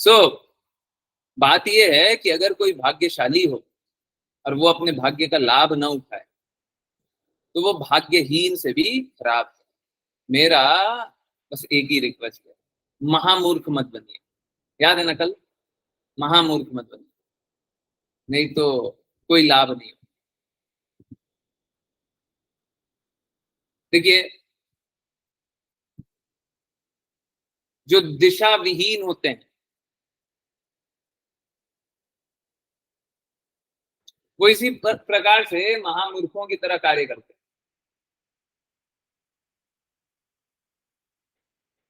सो बात यह है कि अगर कोई भाग्यशाली हो और वो अपने भाग्य का लाभ न उठाए तो वो भाग्यहीन से भी खराब है। मेरा बस एक ही रिक्वेस्ट है, महामूर्ख मत बनिए। याद है ना कल, महामूर्ख मत बनिए, नहीं तो कोई लाभ नहीं। देखिए, जो दिशा विहीन होते हैं वो इसी प्रकार से महामूर्खों की तरह कार्य करते हैं,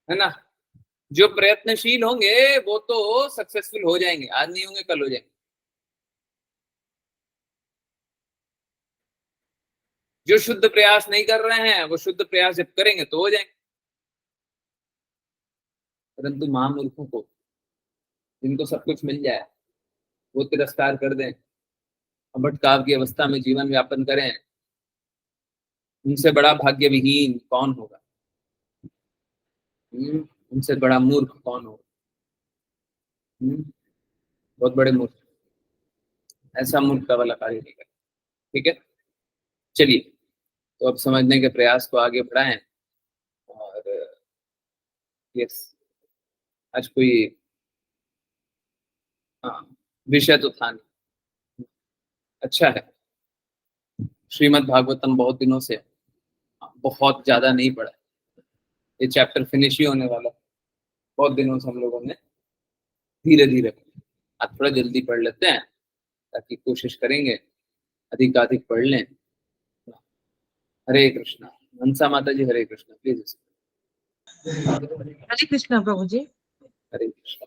है ना। जो प्रयत्नशील होंगे वो तो सक्सेसफुल हो जाएंगे, आज नहीं होंगे कल हो जाएंगे। जो शुद्ध प्रयास नहीं कर रहे हैं वो शुद्ध प्रयास जब करेंगे तो हो जाएंगे। परंतु महामूर्खों को, जिनको सब कुछ मिल जाए, वो तिरस्कार कर दें, अभटकाव की अवस्था में जीवन व्यापन करें, उनसे बड़ा भाग्य विहीन कौन होगा? उनसे बड़ा मूर्ख कौन होगा? बहुत बड़े मूर्ख। ऐसा मूर्ख वाला कार्य नहीं करें। ठीक है, चलिए, तो अब समझने के प्रयास को आगे बढ़ाएं। और यस, आज कोई हाँ विषय तो था नहीं। अच्छा है, श्रीमद् भागवतम बहुत दिनों से बहुत ज्यादा नहीं पढ़ा। ये चैप्टर फिनिश ही होने वाला है। बहुत दिनों से हम लोगों ने धीरे धीरे, आज थोड़ा जल्दी पढ़ लेते हैं, ताकि कोशिश करेंगे अधिकाधिक पढ़ लें। हरे कृष्णा। मनसा माता जी, हरे कृष्णा, प्लीज। हरे कृष्णा प्रभु जी। हरे कृष्णा।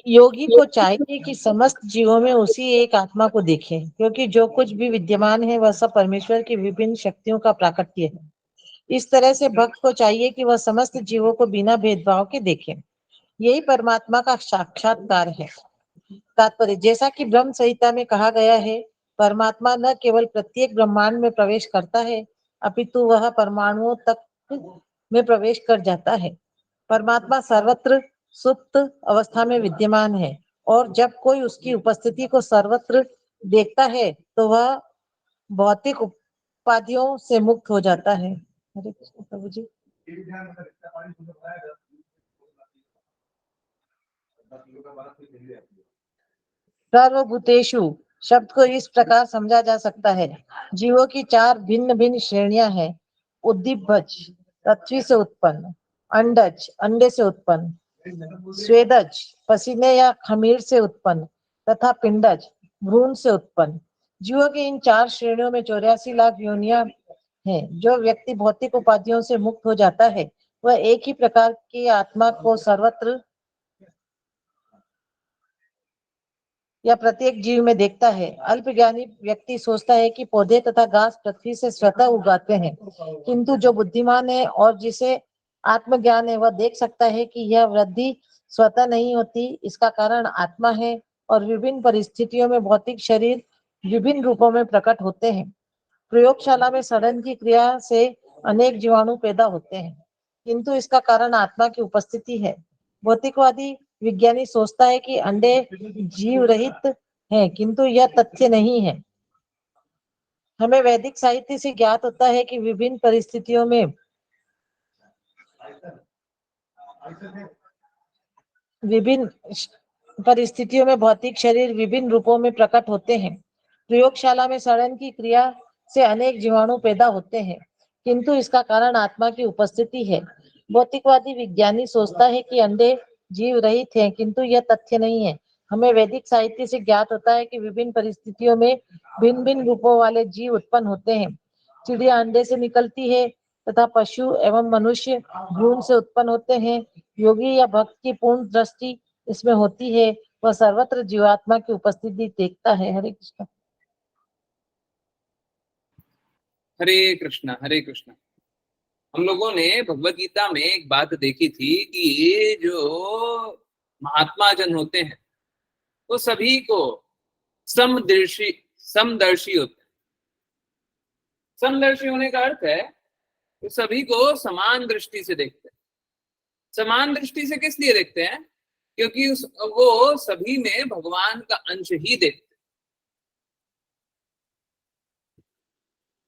योगी को चाहिए कि समस्त जीवों में उसी एक आत्मा को देखें, क्योंकि जो कुछ भी विद्यमान है वह सब परमेश्वर की विभिन्न शक्तियों का प्राकट्य है। इस तरह से भक्त को चाहिए कि वह समस्त जीवों को बिना भेदभाव के देखें। यही परमात्मा का साक्षात्कार है। तात्पर्य, जैसा कि ब्रह्म संहिता में कहा गया है, परमात्मा न केवल प्रत्येक ब्रह्मांड में प्रवेश करता है, अपितु वह परमाणुओं तक में प्रवेश कर जाता है। परमात्मा सर्वत्र सुप्त अवस्था में विद्यमान है, और जब कोई उसकी उपस्थिति को सर्वत्र देखता है तो वह भौतिक उपाधियों से मुक्त हो जाता है। हरे कृष्ण प्रभु जी। सर्वभूतेषु शब्द को इस प्रकार समझा जा सकता है, जीवों की चार भिन्न भिन्न श्रेणियां हैं। उद्दीपज पृथ्वी से उत्पन्न, अंडज अंडे से उत्पन्न, स्वेदज पसीने या खमीर से उत्पन्न, तथा पिंडज भ्रूण से उत्पन्न। जीवों की इन चार श्रेणियों में 84 लाख योनियां हैं। जो व्यक्ति भौतिक उपाधियों से मुक्त हो जाता है वह एक ही प्रकार की आत्मा को सर्वत्र या प्रत्येक जीव में देखता है। अल्पज्ञानी व्यक्ति सोचता है कि पौधे तथा घास पृथ्वी से स्वतः उगाते हैं, किंतु जो बुद्धिमान है और जिसे आत्मज्ञान है वह देख सकता है कि यह वृद्धि स्वतः नहीं होती, इसका कारण आत्मा है, और विभिन्न परिस्थितियों में भौतिक शरीर विभिन्न रूपों में प्रकट होते हैं। प्रयोगशाला में सड़न की क्रिया से अनेक जीवाणु पैदा होते हैं, किंतु इसका कारण आत्मा की उपस्थिति है। भौतिकवादी विज्ञानी सोचता है कि अंडे जीव रहित हैं, किंतु यह तथ्य नहीं है। हमें वैदिक साहित्य से ज्ञात होता है कि विभिन्न परिस्थितियों में भौतिक शरीर विभिन्न रूपों में प्रकट होते हैं। प्रयोगशाला में सड़न की क्रिया से अनेक जीवाणु पैदा होते हैं, किंतु इसका कारण आत्मा की उपस्थिति है। भौतिकवादी विज्ञानी सोचता है कि अंडे जीव रहित हैं, किंतु यह तथ्य नहीं है। हमें वैदिक साहित्य से ज्ञात होता है कि विभिन्न परिस्थितियों में भिन्न भिन्न रूपों वाले जीव उत्पन्न होते हैं। चिड़िया अंडे से निकलती है तथा पशु एवं मनुष्य भ्रूण से उत्पन्न होते हैं। योगी या भक्त की पूर्ण दृष्टि इसमें होती है, वह सर्वत्र जीवात्मा की उपस्थिति देखता है। हरे कृष्ण। हरे कृष्णा। हरे कृष्णा। हम लोगों ने भगवत गीता में एक बात देखी थी कि ये जो महात्मा जन होते हैं वो सभी को समदर्शी समदर्शी होते हैं। समदर्शी होने का अर्थ है कि सभी को समान दृष्टि से देखते हैं। समान दृष्टि से किस लिए देखते हैं? क्योंकि वो सभी में भगवान का अंश ही देखते।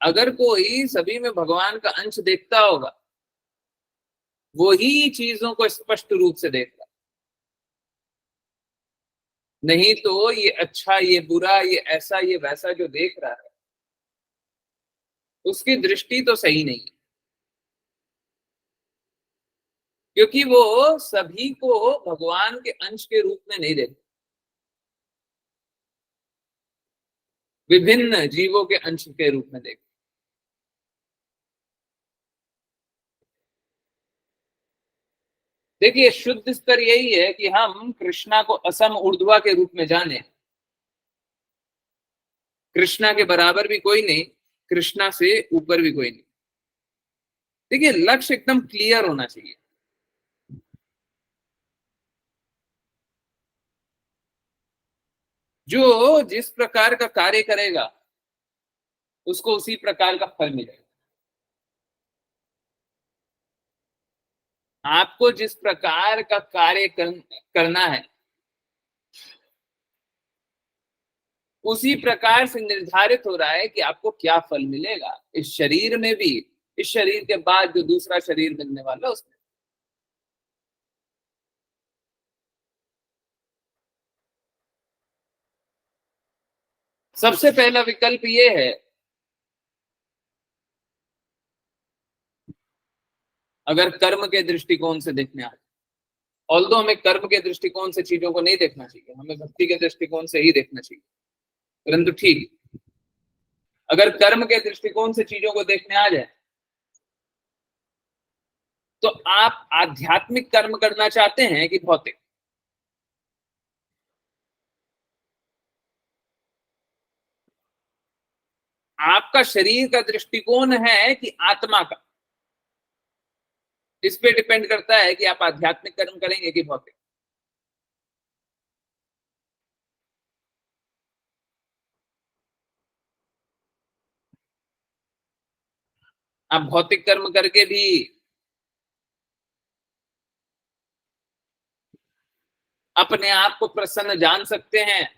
अगर कोई सभी में भगवान का अंश देखता होगा, वो ही चीजों को स्पष्ट रूप से देखता। नहीं तो ये अच्छा, ये बुरा, ये ऐसा, ये वैसा जो देख रहा है, उसकी दृष्टि तो सही नहीं है, क्योंकि वो सभी को भगवान के अंश के रूप में नहीं देखता, विभिन्न जीवों के अंश के रूप में देखता। देखिए, शुद्ध स्तर यही है कि हम कृष्णा को असम ऊर्ध्वा के रूप में जाने। कृष्णा के बराबर भी कोई नहीं, कृष्णा से ऊपर भी कोई नहीं। देखिए, लक्ष्य एकदम क्लियर होना चाहिए। जो जिस प्रकार का कार्य करेगा, उसको उसी प्रकार का फल मिलेगा। आपको जिस प्रकार का कार्य करना है, उसी प्रकार से निर्धारित हो रहा है कि आपको क्या फल मिलेगा, इस शरीर में भी, इस शरीर के बाद जो दूसरा शरीर मिलने वाला उसमें। सबसे पहला विकल्प ये है, अगर कर्म के दृष्टिकोण से देखने आए, ऑल्दो हमें कर्म के दृष्टिकोण से चीजों को नहीं देखना चाहिए, हमें भक्ति के दृष्टिकोण से ही देखना चाहिए, परंतु ठीक, अगर कर्म के दृष्टिकोण से चीजों को देखने आ जाए, तो आप आध्यात्मिक कर्म करना चाहते हैं कि भौतिक? आपका शरीर का दृष्टिकोण है कि आत्मा का? इस पे डिपेंड करता है कि आप आध्यात्मिक कर्म करेंगे कि भौतिक। आप भौतिक कर्म करके भी अपने आप को प्रसन्न जान सकते हैं,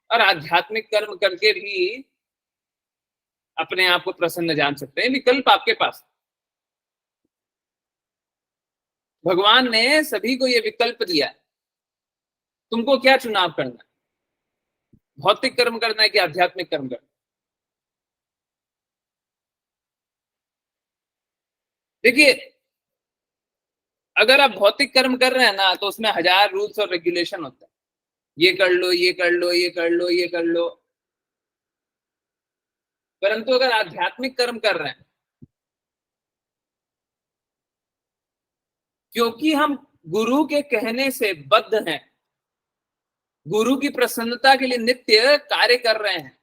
और आध्यात्मिक कर्म करके भी अपने आप को प्रसन्न जान सकते हैं। विकल्प आपके पास, भगवान ने सभी को यह विकल्प दिया है। तुमको क्या चुनाव करना है, भौतिक कर्म करना है कि आध्यात्मिक कर्म करना है? देखिए, अगर आप भौतिक कर्म कर रहे हैं ना, तो उसमें हजार रूल्स और रेगुलेशन होता है, ये कर लो, ये कर लो, ये कर लो, ये कर लो। परंतु अगर आध्यात्मिक कर्म कर रहे हैं, क्योंकि हम गुरु के कहने से बद्ध हैं, गुरु की प्रसन्नता के लिए नित्य कार्य कर रहे हैं,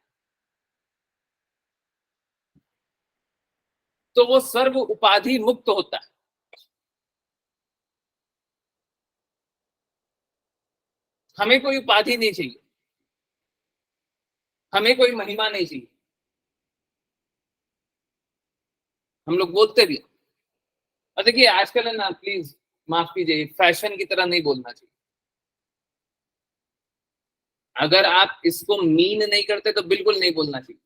तो वो सर्व उपाधि मुक्त होता है। हमें कोई उपाधि नहीं चाहिए, हमें कोई महिमा नहीं चाहिए। हम लोग बोलते भी, और देखिए आजकल है ना, प्लीज माफ कीजिए, फैशन की तरह नहीं बोलना चाहिए। अगर आप इसको मीन नहीं करते तो बिल्कुल नहीं बोलना चाहिए,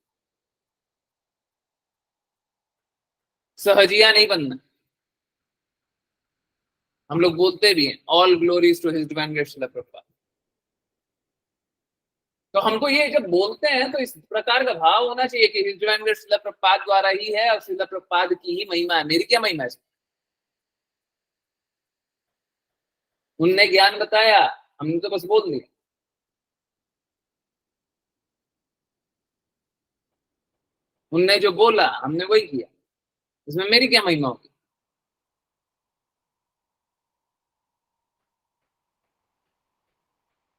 सहजिया नहीं बनना। हम लोग बोलते भी हैं, all glories to his divine grace Srila Prabhupada. तो हमको ये जब बोलते हैं तो इस प्रकार का भाव होना चाहिए कि his divine grace Srila Prabhupada द्वारा ही है, और शिला प्रभुपाद की ही महिमा है, मेरी क्या महिमा है? उनने ज्ञान बताया, हमने तो बस बोल दिया। उनने जो बोला हमने वही किया, इसमें मेरी क्या महिमा होगी?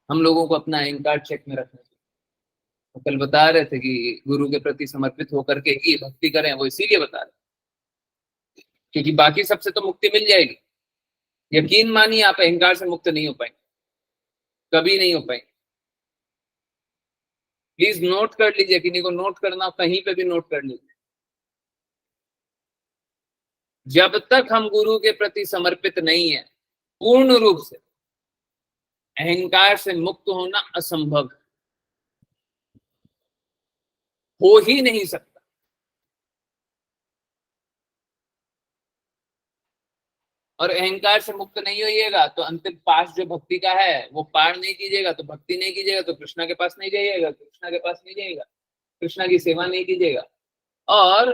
हम लोगों को अपना अहंकार चेक में रखना चाहिए। वो कल बता रहे थे कि गुरु के प्रति समर्पित होकर के ही भक्ति करें, वो इसीलिए बता रहे, क्योंकि बाकी सबसे तो मुक्ति मिल जाएगी। यकीन मानिए, आप अहंकार से मुक्त नहीं हो पाएंगे, कभी नहीं हो पाएंगे। प्लीज नोट कर लीजिए, किन्हीं को नोट करना कहीं पे भी नोट कर लीजिए। जब तक हम गुरु के प्रति समर्पित नहीं है पूर्ण रूप से, अहंकार से मुक्त होना असंभव हो ही नहीं सकता। और अहंकार से मुक्त नहीं होइएगा तो अंतिम पास जो भक्ति का है वो पार नहीं कीजिएगा, तो भक्ति नहीं कीजिएगा तो कृष्णा के पास नहीं जाइएगा, कृष्णा के पास नहीं जाइएगा, कृष्णा की सेवा नहीं कीजिएगा। और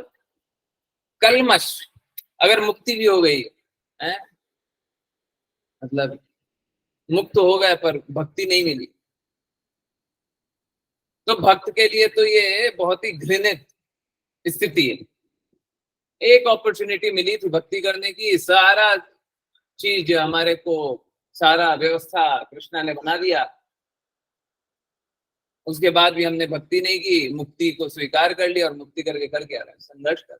कलमश अगर मुक्ति भी हो गई है, मतलब मुक्त हो गए पर भक्ति नहीं मिली, तो भक्त के लिए तो ये बहुत ही घृणित स्थिति है। एक अपॉर्चुनिटी मिली थी भक्ति करने की, सारा चीज हमारे को, सारा व्यवस्था कृष्णा ने बना दिया, उसके बाद भी हमने भक्ति नहीं की, मुक्ति को स्वीकार कर लिया और मुक्ति करके कर क्या रहा है, संघर्ष कर।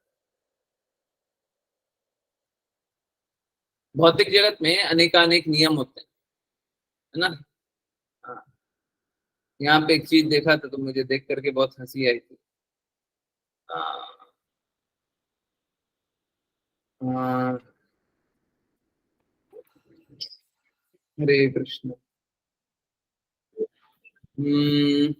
भौतिक जगत में अनेकानेक नियम होते हैं, है ना। हाँ, यहाँ पे एक चीज देखा था तो मुझे देख करके बहुत हंसी आई थी। हाँ, हाँ, हरे कृष्ण। हम्म,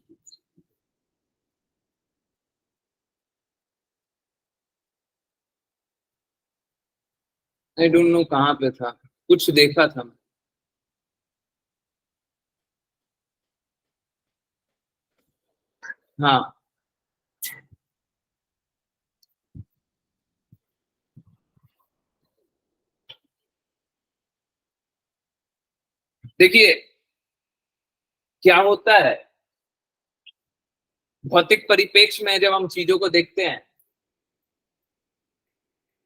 आई डोंट नो कहाँ पे था, कुछ देखा था। हाँ, देखिए क्या होता है, भौतिक परिप्रेक्ष्य में जब हम चीजों को देखते हैं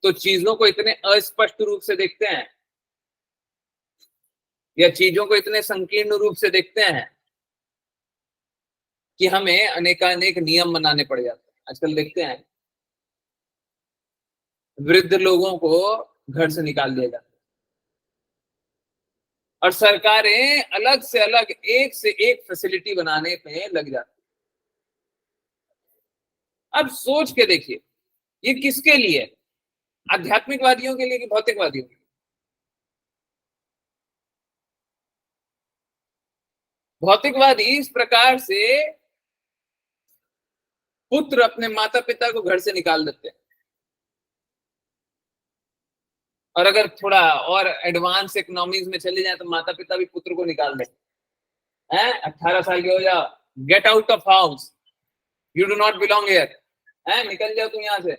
तो चीजों को इतने अस्पष्ट रूप से देखते हैं या चीजों को इतने संकीर्ण रूप से देखते हैं कि हमें अनेकानेक नियम बनाने पड़ जाते हैं। आजकल देखते हैं वृद्ध लोगों को घर से निकाल दिया जाता है और सरकारें अलग से अलग एक से एक फैसिलिटी बनाने पे लग जाती है। अब सोच के देखिए ये किसके लिए, आध्यात्मिकवादियों के लिए कि भौतिकवादियों के लिए? भौतिकवादी इस प्रकार से पुत्र अपने माता पिता को घर से निकाल देते हैं, और अगर थोड़ा और एडवांस इकोनॉमीज में चले जाए तो माता पिता भी पुत्र को निकाल देते हैं। 18 साल के हो जाओ, get out of house, you do not belong here, है निकल जाओ तुम यहाँ से,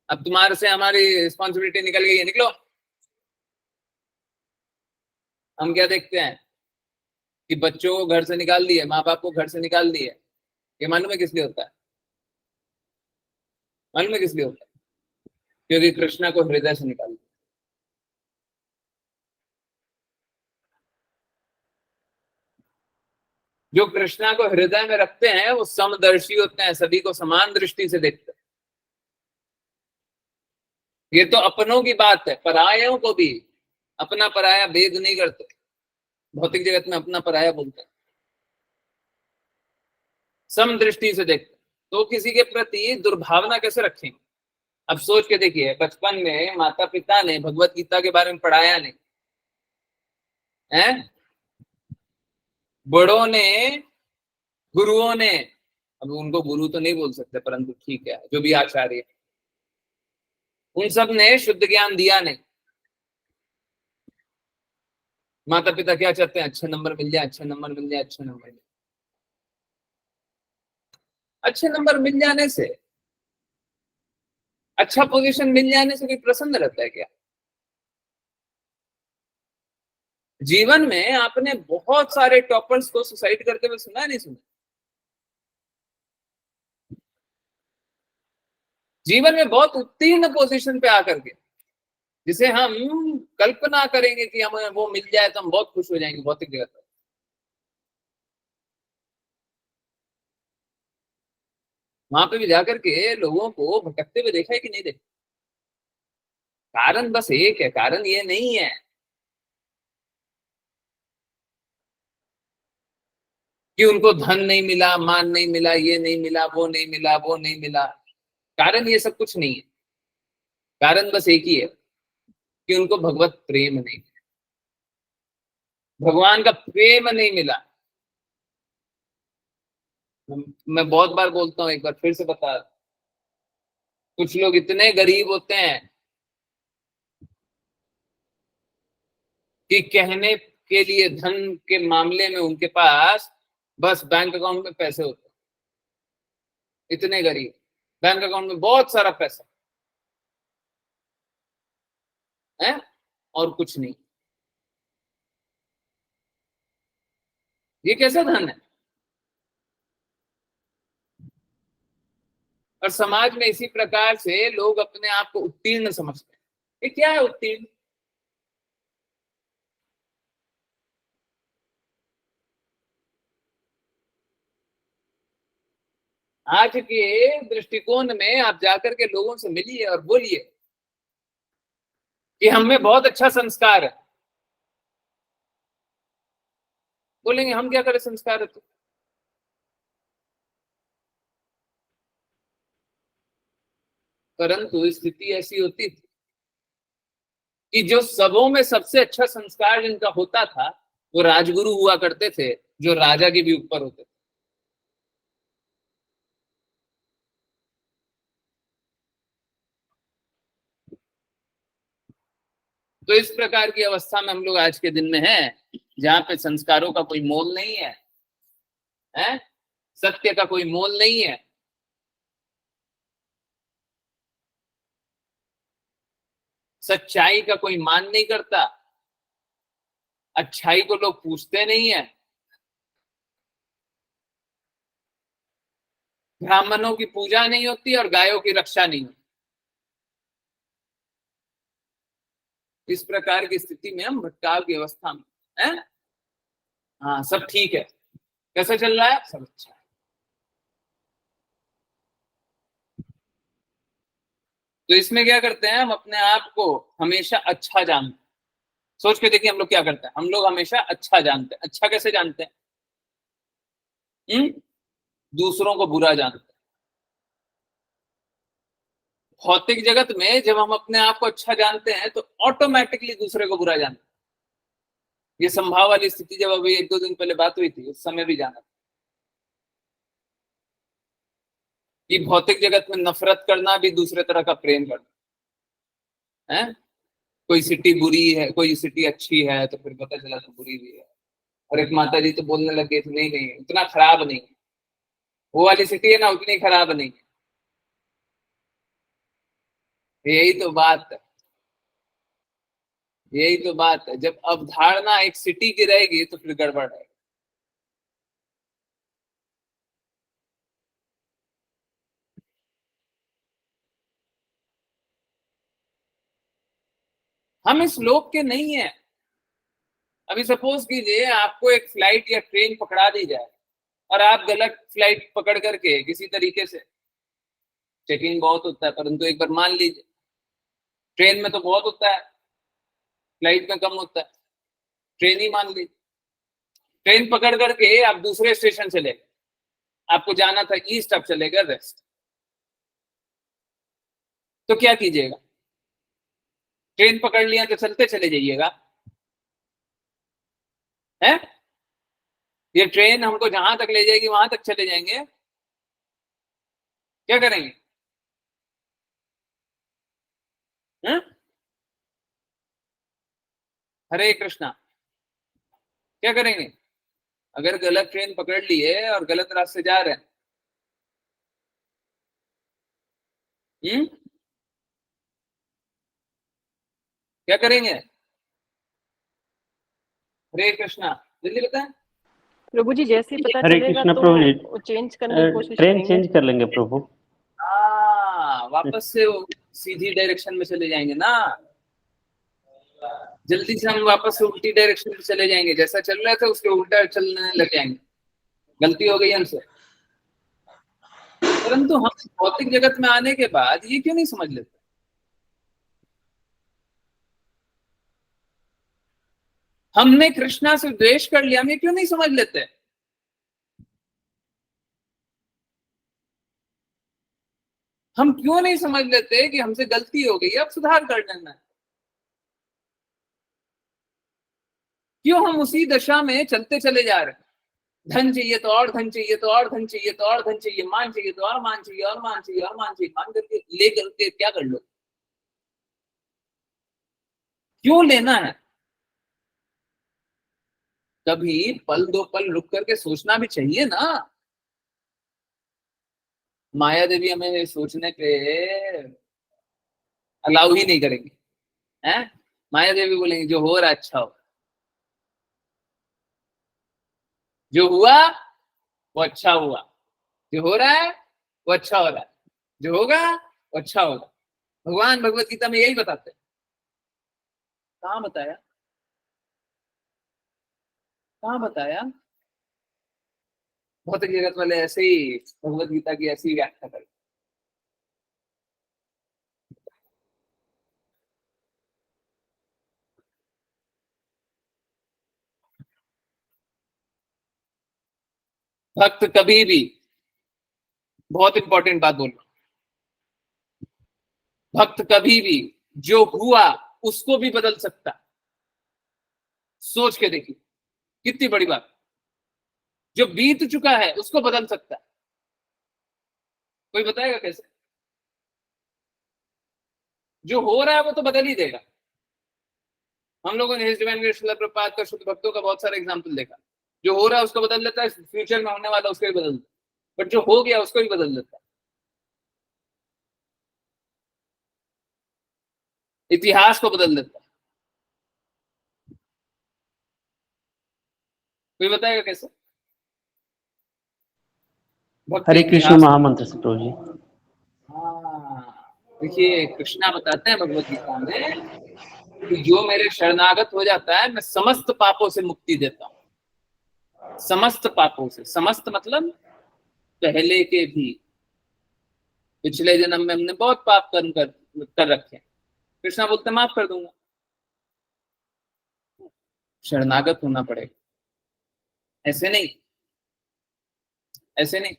अब तुम्हारे से हमारी रिस्पॉन्सिबिलिटी निकल गई है, निकलो। हम क्या देखते हैं कि बच्चों को घर से निकाल दिए, माँ बाप को घर से निकाल दिए, ये मालूम है किस लिए होता है? मालूम है किस लिए होता है? क्योंकि कृष्णा को हृदय से निकाल दिया। जो कृष्णा को हृदय में रखते हैं वो समदर्शी होते हैं, सभी को समान दृष्टि से देखते हैं। ये तो अपनों की बात है, परायों को भी अपना पराया भेद नहीं करते, भौतिक जगत में अपना पराया बोलते हैं, सम दृष्टि से देखते हैं। तो किसी के प्रति दुर्भावना कैसे रखेंगे? अब सोच के देखिए, बचपन में माता पिता ने भगवत गीता के बारे में पढ़ाया नहीं है, बड़ों ने, गुरुओं ने, अब उनको गुरु तो नहीं बोल सकते परंतु ठीक है जो भी आचार्य, उन सब ने शुद्ध ज्ञान दिया नहीं। माता पिता क्या चाहते हैं? अच्छे नंबर मिल जाए, अच्छे नंबर मिल जाए, अच्छे नंबर मिल जाए। अच्छे नंबर मिल जाने से, अच्छा पोजीशन मिल जाने से कोई प्रसन्न रहता है क्या? जीवन में आपने बहुत सारे टॉपर्स को सुसाइड करते हुए सुना नहीं सुना? जीवन में बहुत उत्तीर्ण पोजीशन पे आकर के, जिसे हम कल्पना करेंगे कि हमें वो मिल जाए तो हम बहुत खुश हो जाएंगे भौतिक जगत में, वहां पे भी जाकर के लोगों को भटकते हुए देखा है कि नहीं देखा? कारण बस एक है, कारण ये नहीं है कि उनको धन नहीं मिला, मान नहीं मिला, ये नहीं मिला, वो नहीं मिला, वो नहीं मिला। कारण ये सब कुछ नहीं है। कारण बस एक ही है कि उनको भगवत प्रेम नहीं, भगवान का प्रेम नहीं मिला। मैं बहुत बार बोलता हूँ, एक बार फिर से बता, कुछ लोग इतने गरीब होते हैं कि कहने के लिए धन के मामले में उनके पास बस बैंक अकाउंट में पैसे होते हैं, इतने गरीब, बैंक अकाउंट में बहुत सारा पैसा है और कुछ नहीं। ये कैसा धन है? और समाज में इसी प्रकार से लोग अपने आप को उत्तीर्ण समझते हैं। ये क्या है उत्तीर्ण? आज के दृष्टिकोण में आप जाकर के लोगों से मिलिए और बोलिए कि हम में बहुत अच्छा संस्कार है, बोलेंगे हम क्या करें संस्कार है तो। परंतु स्थिति ऐसी होती थी कि जो सबों में सबसे अच्छा संस्कार जिनका होता था वो राजगुरु हुआ करते थे, जो राजा के भी ऊपर होते थे। तो इस प्रकार की अवस्था में हम लोग आज के दिन में हैं, जहां पे संस्कारों का कोई मोल नहीं है, हैं? सत्य का कोई मोल नहीं है, सच्चाई का कोई मान नहीं करता, अच्छाई को लोग पूछते नहीं है, ब्राह्मणों की पूजा नहीं होती और गायों की रक्षा नहीं होती। इस प्रकार की स्थिति में हम भटकाव की अवस्था में हैं। हाँ सब ठीक है, कैसा चल रहा है? सब अच्छा है। तो इसमें क्या करते हैं, हम अपने आप को हमेशा अच्छा जानते हैं। सोच के देखिए हम लोग क्या करते हैं, हम लोग हमेशा अच्छा जानते हैं। अच्छा कैसे जानते हैं? दूसरों को बुरा जानते हैं। भौतिक जगत में जब हम अपने आप को अच्छा जानते हैं तो ऑटोमेटिकली दूसरे को बुरा जानते हैं। ये संभाव वाली स्थिति जब अभी 1-2 दिन पहले बात हुई थी, उस समय भी जाना था कि भौतिक जगत में नफरत करना भी दूसरे तरह का प्रेम करना है। कोई सिटी बुरी है, कोई सिटी अच्छी है, तो फिर पता चला तो बुरी भी है। और एक माता जी तो बोलने लगे थे नहीं नहीं उतना खराब नहीं, वो वाली सिटी है ना उतनी खराब नहीं। यही तो बात है, यही तो बात है। जब अवधारणा एक सिटी की रहेगी तो फिर गड़बड़ है। हम इस लोक के नहीं है। अभी सपोज कीजिए आपको एक फ्लाइट या ट्रेन पकड़ा दी जाए और आप गलत फ्लाइट पकड़ करके किसी तरीके से, चेकिंग बहुत होता है परंतु एक बार मान लीजिए, ट्रेन में तो बहुत होता है, फ्लाइट में कम होता है, ट्रेन ही मान लीजिए, ट्रेन पकड़ करके आप दूसरे स्टेशन चले गए, आपको जाना था ईस्ट, आप चले गए वेस्ट, तो क्या कीजिएगा? ट्रेन पकड़ लिया तो चलते चले जाइएगा, है? ये ट्रेन हमको जहां तक ले जाएगी वहां तक चले जाएंगे, क्या करेंगे? है? हरे कृष्णा, क्या करेंगे अगर गलत ट्रेन पकड़ लिए और गलत रास्ते जा रहे हैं? हम्म, क्या करेंगे? हरे कृष्णा, जल्दी बताएं। प्रभु जी जैसे ही पता हरे चलेगा कृष्णा तो प्रभु जी, वो चेंज करने की कोशिश ट्रेन करेंगे। चेंज कर लेंगे प्रभु। हाँ वापस से वो सीधी डायरेक्शन में चले जाएंगे ना, जल्दी से हम वापस से उल्टी डायरेक्शन में चले जाएंगे, जैसा चल रहा था उसके उल्टा चलने लग जाएंगे। गलती हो गई हमसे। परंतु हम भौतिक जगत में आने के बाद ये क्यों नहीं समझ लेते? हमने कृष्णा से द्वेष कर लिया, हम ये क्यों नहीं समझ लेते? हम क्यों नहीं समझ लेते कि हमसे गलती हो गई, अब सुधार कर लेना है? क्यों हम उसी दशा में चलते चले जा रहे हैं? धन चाहिए तो और धन चाहिए, तो और धन चाहिए, तो और धन चाहिए, मान चाहिए तो और मान चाहिए, और मान चाहिए, और मान चाहिए, मान करके ले करके क्या कर लो? क्यों लेना है? कभी पल दो पल रुक करके सोचना भी चाहिए ना। माया देवी हमें सोचने पे अलाउ ही नहीं करेंगे, हैं? माया देवी बोलेंगे जो हो रहा है अच्छा हो, जो हुआ वो अच्छा हुआ, जो हो रहा है वो अच्छा हो रहा है, जो होगा वो अच्छा होगा। भगवान भगवत गीता में यही बताते हैं। कहाँ बताया? कहाँ बताया? भौतिक जगत वाले ऐसे ही भगवत गीता की ऐसी व्याख्या करते। भक्त कभी भी, बहुत इंपॉर्टेंट बात बोल रहा हूं, भक्त कभी भी जो हुआ उसको भी बदल सकता है। सोच के देखिए कितनी बड़ी बात। जो बीत चुका है उसको बदल सकता है। कोई बताएगा कैसे? जो हो रहा है वो तो बदल ही देगा। हम लोगों ने his divine grace Srila Prabhupada का शुद्ध भक्तों का बहुत सारा एग्जाम्पल देखा। जो हो रहा है उसको बदल देता है, फ्यूचर में होने वाला उसको भी बदल देता है, बट जो हो गया उसको भी बदल देता है। इतिहास को बदल देता है। कोई बताएगा कैसे? भक्त हरे कृष्ण इतिहास। महामंत्र से प्रभु जी। हाँ, देखिए कृष्णा बताते हैं भगवत गीता में कि जो मेरे शरणागत हो जाता है मैं समस्त पापों से मुक्ति देता हूं। समस्त पापों से, समस्त मतलब पहले के भी, पिछले जन्म में हमने बहुत पाप कर्म कर रखे हैं, कृष्णा बोलते माफ कर दूंगा। शरणागत होना पड़ेगा, ऐसे नहीं, ऐसे नहीं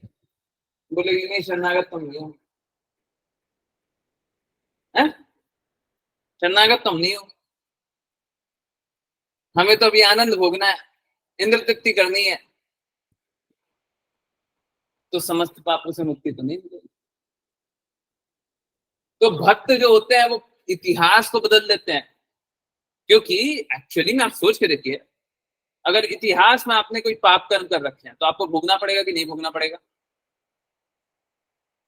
बोलेगी नहीं शरणागत तुम नहीं हो, शरणागत तुम नहीं हो, हमें तो अभी आनंद भोगना है, इंद्र तृप्ति करनी है, तो समस्त पापों से मुक्ति तो नहीं मिलेगी। तो भक्त जो होते हैं वो इतिहास को बदल देते हैं। क्योंकि एक्चुअली में आप सोच के देखिए, अगर इतिहास में आपने कोई पाप कर्म कर रखे हैं तो आपको भोगना पड़ेगा कि नहीं भोगना पड़ेगा?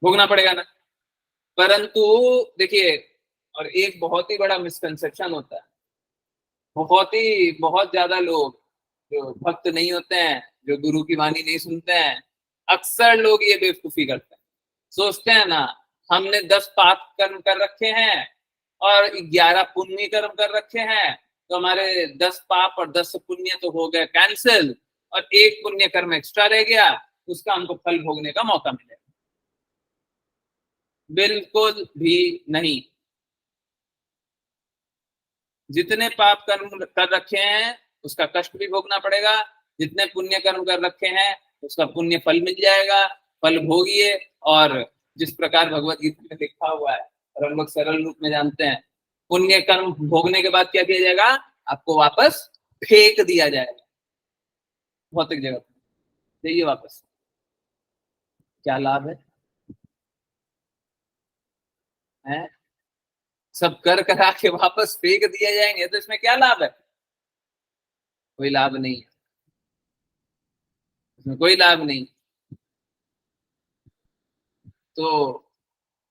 भोगना पड़ेगा ना। परंतु देखिए, और एक बहुत ही बड़ा मिसकंसेप्शन होता है, बहुत ज्यादा लोग जो भक्त नहीं होते हैं, जो गुरु की वाणी नहीं सुनते हैं, अक्सर लोग ये बेवकूफी करते हैं। सोचते हैं ना हमने 10 पाप कर्म कर रखे हैं और 11 पुण्य कर्म कर रखे हैं, तो हमारे 10 पाप और 10 पुण्य तो हो गए कैंसिल, और एक पुण्य कर्म एक्स्ट्रा रह गया, उसका हमको फल भोगने का मौका मिलेगा। बिल्कुल भी नहीं। जितने पाप कर्म कर रखे हैं उसका कष्ट भी भोगना पड़ेगा, जितने पुण्य कर्म कर रखे हैं उसका पुण्य फल मिल जाएगा, फल भोगिए। और जिस प्रकार भगवत गीता में लिखा हुआ है और हम लोग सरल रूप में जानते हैं, पुण्य कर्म भोगने के बाद क्या किया जाएगा? आपको वापस फेंक दिया जाएगा भौतिक जगत में। चाहिए वापस, क्या लाभ है? सब कर करा के वापस फेंक दिए जाएंगे तो इसमें क्या लाभ है? कोई लाभ नहीं है, इसमें कोई लाभ नहीं। तो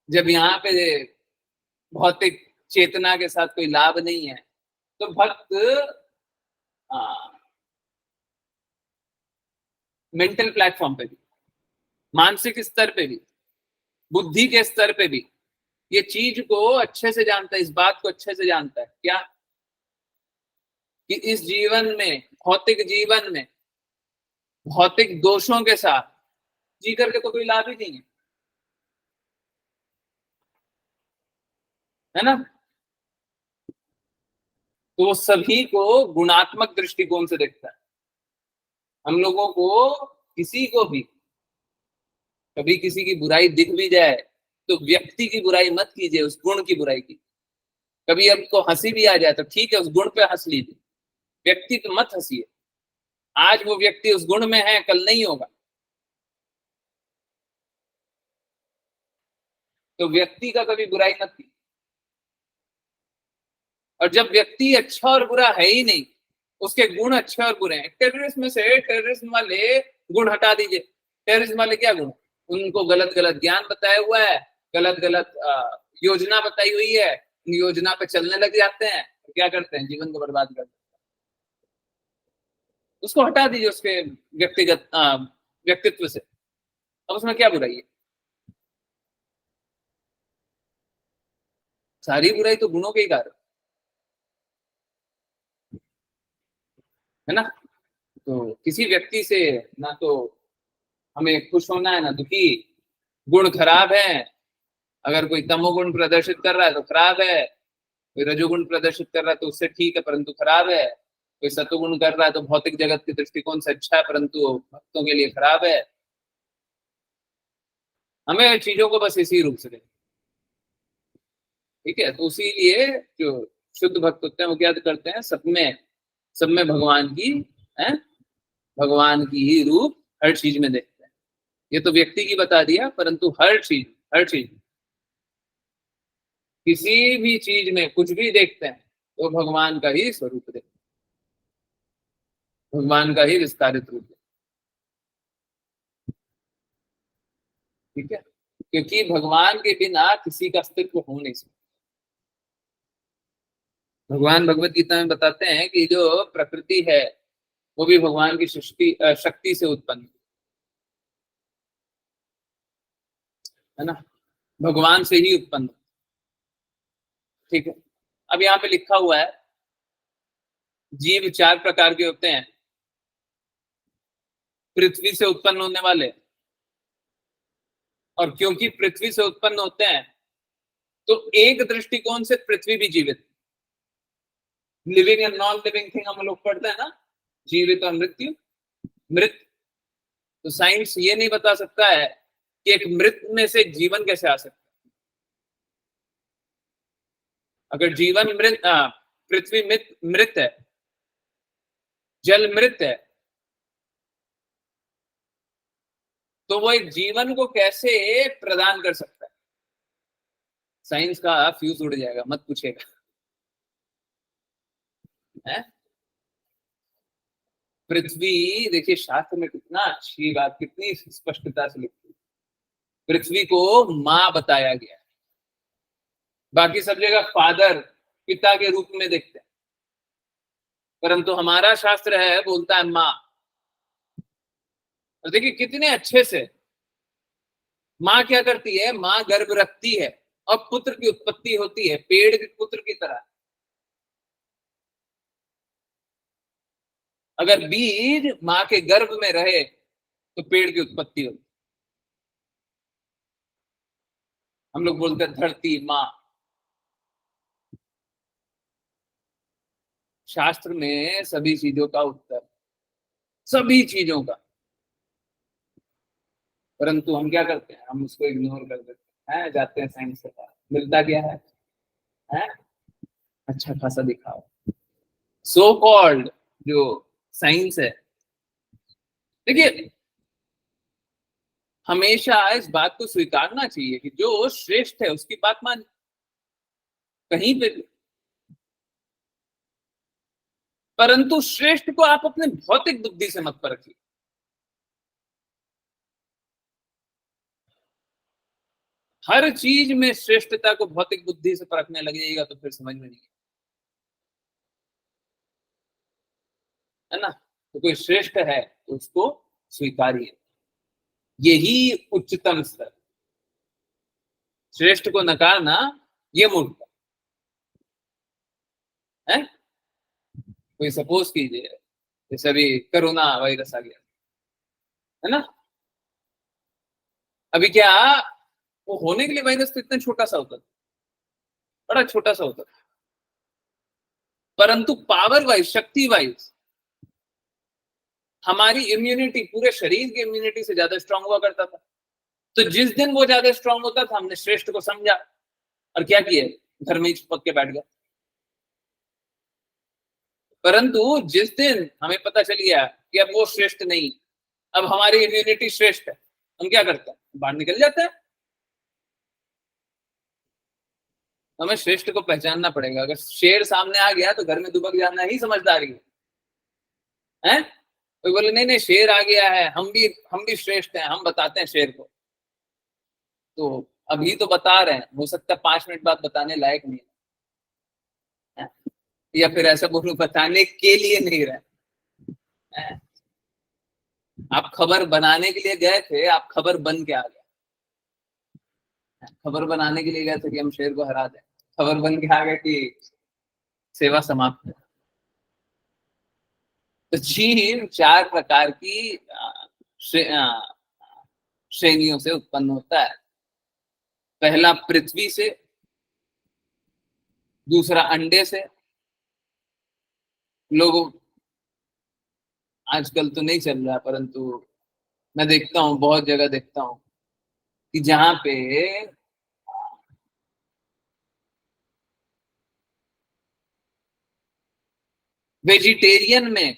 जब यहाँ पे भौतिक चेतना के साथ कोई लाभ नहीं है तो भक्त मेंटल प्लेटफॉर्म पे भी, मानसिक स्तर पे भी, बुद्धि के स्तर पे भी ये चीज को अच्छे से जानता है, इस बात को अच्छे से जानता है क्या, कि इस जीवन में, भौतिक जीवन में भौतिक दोषों के साथ जी करके तो कोई लाभ ही नहीं है ना। तो वो सभी को गुणात्मक दृष्टिकोण से देखता है। हम लोगों को, किसी को भी कभी किसी की बुराई दिख भी जाए तो व्यक्ति की बुराई मत कीजिए, उस गुण की बुराई कीजिए। कभी आपको हंसी भी आ जाए तो ठीक है, उस गुण पे हंस लीजिए, व्यक्ति पे मत हंसिए। आज वो व्यक्ति उस गुण में है, कल नहीं होगा। तो व्यक्ति का कभी बुराई मत कीजिए। और जब व्यक्ति अच्छा और बुरा है ही नहीं, उसके गुण अच्छे और बुरे हैं, टेररिज्म में से टेररिज्म वाले गुण हटा दीजिए। टेररिज्म वाले क्या गुण? उनको गलत गलत ज्ञान बताया हुआ है, गलत गलत योजना बताई हुई है, योजना पे चलने लग जाते हैं, तो क्या करते हैं? जीवन को बर्बाद करते हैं। उसको हटा दीजिए उसके व्यक्तिगत व्यक्तित्व से। अब उसमें क्या बुराई है? सारी बुराई तो गुणों के ही कारण है ना। तो किसी व्यक्ति से ना तो हमें खुश होना है ना दुखी। गुण खराब है, अगर कोई तमोगुण प्रदर्शित कर रहा है तो खराब है, कोई रजोगुण प्रदर्शित कर रहा है तो उससे ठीक है परंतु खराब है, कोई सतोगुण कर रहा है तो भौतिक जगत के दृष्टिकोण से अच्छा है परंतु भक्तों के लिए खराब है। हमें चीजों को बस इसी रूप से देखना, ठीक है। तो इसीलिए जो शुद्ध भक्त होते हैं वो क्या करते हैं? सब में भगवान की है, भगवान की ही रूप हर चीज में देखते हैं। ये तो व्यक्ति की बता दिया, परंतु हर चीज किसी भी चीज में कुछ भी देखते हैं तो भगवान का ही स्वरूप देखते हैं, भगवान का ही विस्तारित रूप देखते हैं, ठीक है। क्योंकि भगवान के बिना किसी का अस्तित्व हो नहीं सकता। भगवान भगवत गीता में बताते हैं कि जो प्रकृति है वो भी भगवान की शक्ति से उत्पन्न है ना, भगवान से ही उत्पन्न, ठीक है। अब यहाँ पे लिखा हुआ है जीव 4 प्रकार के होते हैं। पृथ्वी से उत्पन्न होने वाले, और क्योंकि पृथ्वी से उत्पन्न होते हैं तो एक दृष्टिकोण से पृथ्वी भी जीवित, living and non living thing हम लोग पढ़ते हैं ना, जीवित और मृत्यु मृत। तो साइंस ये नहीं बता सकता है कि एक मृत में से जीवन कैसे आ सकता है। अगर जीवन पृथ्वी मृत है, जल मृत है, तो वो एक जीवन को कैसे प्रदान कर सकता है? साइंस का फ्यूज उड़ जाएगा, मत पूछेगा है। पृथ्वी, देखिए शास्त्र में कितना अच्छी बात, कितनी स्पष्टता से लिखी, पृथ्वी को माँ बताया गया है। बाकी सब जगह फादर, पिता के रूप में देखते हैं, परंतु हमारा शास्त्र है बोलता है माँ। और देखिए कितने अच्छे से माँ क्या करती है, माँ गर्भ रखती है और पुत्र की उत्पत्ति होती है, पेड़ के पुत्र की तरह। अगर बीज माँ के गर्भ में रहे तो पेड़ की उत्पत्ति होती। हम लोग बोलते हैं धरती माँ। शास्त्र में सभी चीजों का उत्तर, सभी चीजों का, परंतु हम क्या करते हैं? हम उसको इग्नोर कर देते हैं, जाते हैं साइंस के पास। मिलता क्या है? अच्छा खासा दिखाओ। सो कॉल्ड जो साइंस है, देखिए हमेशा इस बात को स्वीकारना चाहिए कि जो श्रेष्ठ है उसकी बात मान, कहीं पे भी। परंतु श्रेष्ठ को आप अपने भौतिक बुद्धि से मत परखिए। हर चीज में श्रेष्ठता को भौतिक बुद्धि से परखने लग जाएगा तो फिर समझ में नहीं है ना। तो कोई श्रेष्ठ है तो उसको स्वीकारिए, यही उच्चतम स्तर। श्रेष्ठ को नकारना ये मूर्खता है। कोई सपोज कीजिए जैसे अभी कोरोना वायरस आ गया है ना, अभी क्या वो होने के लिए वायरस तो इतना छोटा सा होता था, बड़ा छोटा सा होता था, परंतु पावर वाइज, शक्ति वाइज हमारी इम्यूनिटी पूरे शरीर की इम्यूनिटी से ज्यादा स्ट्रांग हुआ करता था। तो जिस दिन वो ज्यादा स्ट्रांग होता था, हमने श्रेष्ठ को समझा और क्या किए, घर में ही चिपक के बैठ गए। परंतु जिस दिन हमें पता चल गया कि अब वो श्रेष्ठ नहीं, अब हमारी इम्यूनिटी श्रेष्ठ है, हम क्या करते हैं, बाहर निकल जाते हैं। हमें श्रेष्ठ को पहचानना पड़ेगा। अगर शेर सामने आ गया तो घर में दुबक जाना ही समझदारी है। कोई बोले नहीं नहीं शेर आ गया है, हम भी श्रेष्ठ हैं, हम बताते हैं शेर को। तो अभी तो बता रहे हैं, हो सकता है 5 मिनट बाद बताने लायक नहीं है, या फिर ऐसा बोलूं बताने के लिए नहीं रहे। आप खबर बनाने के लिए गए थे, आप खबर बन के आ गए। खबर बनाने के लिए गए थे कि हम शेर को हरा दें, खबर बन के आ गए कि सेवा समाप्त है। तो जीव 4 प्रकार की श्रेणियों से उत्पन्न होता है। पहला पृथ्वी से, दूसरा अंडे से। लोग आजकल तो नहीं चल रहा, परंतु मैं देखता हूँ, बहुत जगह देखता हूँ कि जहां पे वेजिटेरियन में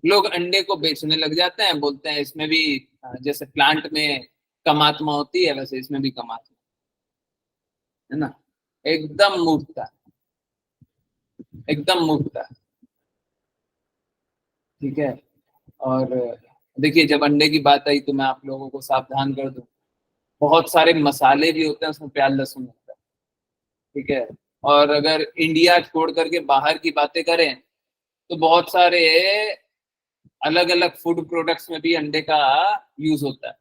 लोग अंडे को बेचने लग जाते हैं, बोलते हैं इसमें भी जैसे प्लांट में कम आत्मा होती है वैसे इसमें भी कम आत्मा है ना। एकदम मूर्खता, एकदम मूर्खता। ठीक है। और देखिए, जब अंडे की बात आई तो मैं आप लोगों को सावधान कर दूं, बहुत सारे मसाले भी होते हैं उसमें, प्याज लहसुन होता है। ठीक है। और अगर इंडिया छोड़ करके बाहर की बातें करें तो बहुत सारे अलग अलग फूड प्रोडक्ट्स में भी अंडे का यूज होता है।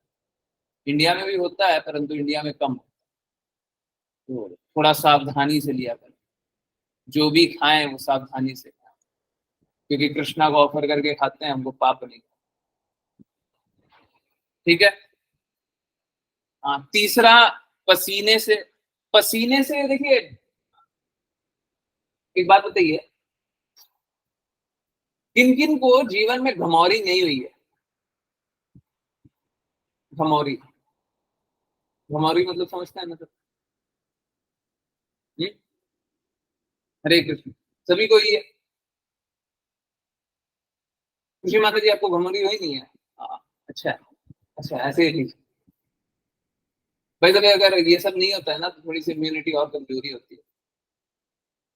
इंडिया में भी होता है, परंतु इंडिया में कम। तो थोड़ा सावधानी से लिया करें, जो भी खाएं वो सावधानी से खाएं, क्योंकि कृष्णा को ऑफर करके खाते हैं, हमको पाप नहीं। ठीक है। हाँ, तीसरा पसीने से। पसीने से देखिए, एक बात बताइए, किन किन को जीवन में घमौरी नहीं हुई है? घमौरी, घमौरी मतलब समझते हैं मतलब? हम्म? हरे कृष्ण, सभी को ही है। खुशी माता जी, आपको घमौरी हुई नहीं है? हाँ, अच्छा अच्छा, ऐसे ही। भाई कभी अगर ये सब नहीं होता है ना तो थोड़ी सी इम्यूनिटी और कमजोरी होती है,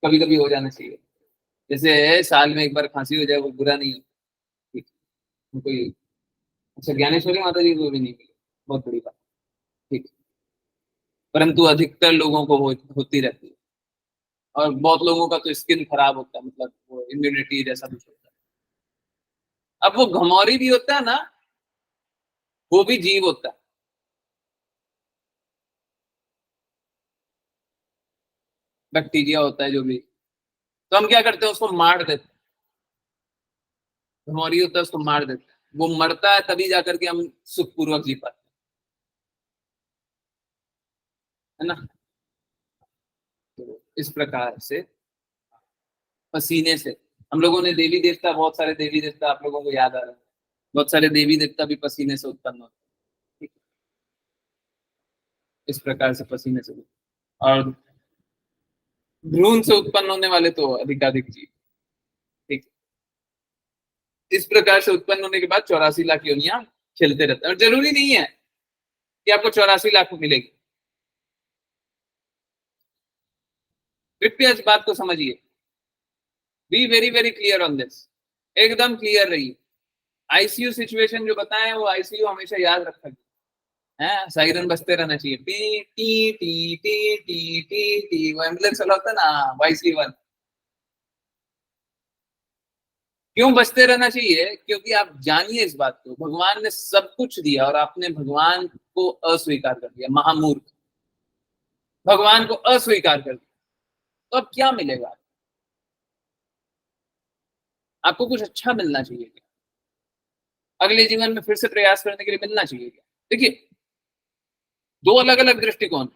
कभी कभी हो जाना चाहिए। जैसे साल में एक बार खांसी हो जाए वो बुरा नहीं होता। ठीक है। कोई, अच्छा, ज्ञानेश्वरी माता जी को भी नहीं मिली, बहुत बड़ी बात। ठीक है। परंतु अधिकतर लोगों को होती रहती है, और बहुत लोगों का तो स्किन खराब होता है, मतलब वो इम्यूनिटी जैसा कुछ होता है। अब वो घमौरी भी होता है ना, वो भी जीव होता है। बैक्टीरिया होता है जो भी, तो हम क्या करते हैं, उसको मार देते हैं। घमौरी होता है, उसको मार देते हैं, वो मरता है तभी जाकर के हम सुखपूर्वक जी पाते हैं, है ना। तो इस प्रकार से पसीने से हम लोगों ने देवी देवता, बहुत सारे देवी देवता आप लोगों को याद आ रहे हैं, बहुत सारे देवी देवता भी पसीने से उत्पन्न होते हैं। ठीक है? इस प्रकार से पसीने से। और भ्रूण से उत्पन्न होने वाले तो अधिकाधिक जीव। ठीक है? इस प्रकार से उत्पन्न होने के बाद 84 लाख योनियां खेलते रहते हैं, और जरूरी नहीं है कि आपको 84 लाख मिलेगी। कृपया इस बात को समझिए, B very very clear on this, एकदम क्लियर रहिए। आईसीयू सिचुएशन जो बताएं वो आईसीयू हमेशा याद रखा है, साइरन बजते रहना चाहिए, T T T T T T T, वो एम्बुलेंस वाला होता है ना, YC1। क्यों बजते रहना चाहिए? क्योंकि आप जानिए इस बात को, भगवान ने सब कुछ दिया और आपने भगवान को अस्वीकार कर दिया, महामूर्ख, भगवान को अस्वीकार कर दिया, तो अब क्या मिलेगा? आपको कुछ अच्छा मिलना चाहिए क्या? अगले जीवन में फिर से प्रयास करने के लिए मिलना चाहिए क्या? देखिए, 2 अलग अलग दृष्टिकोण।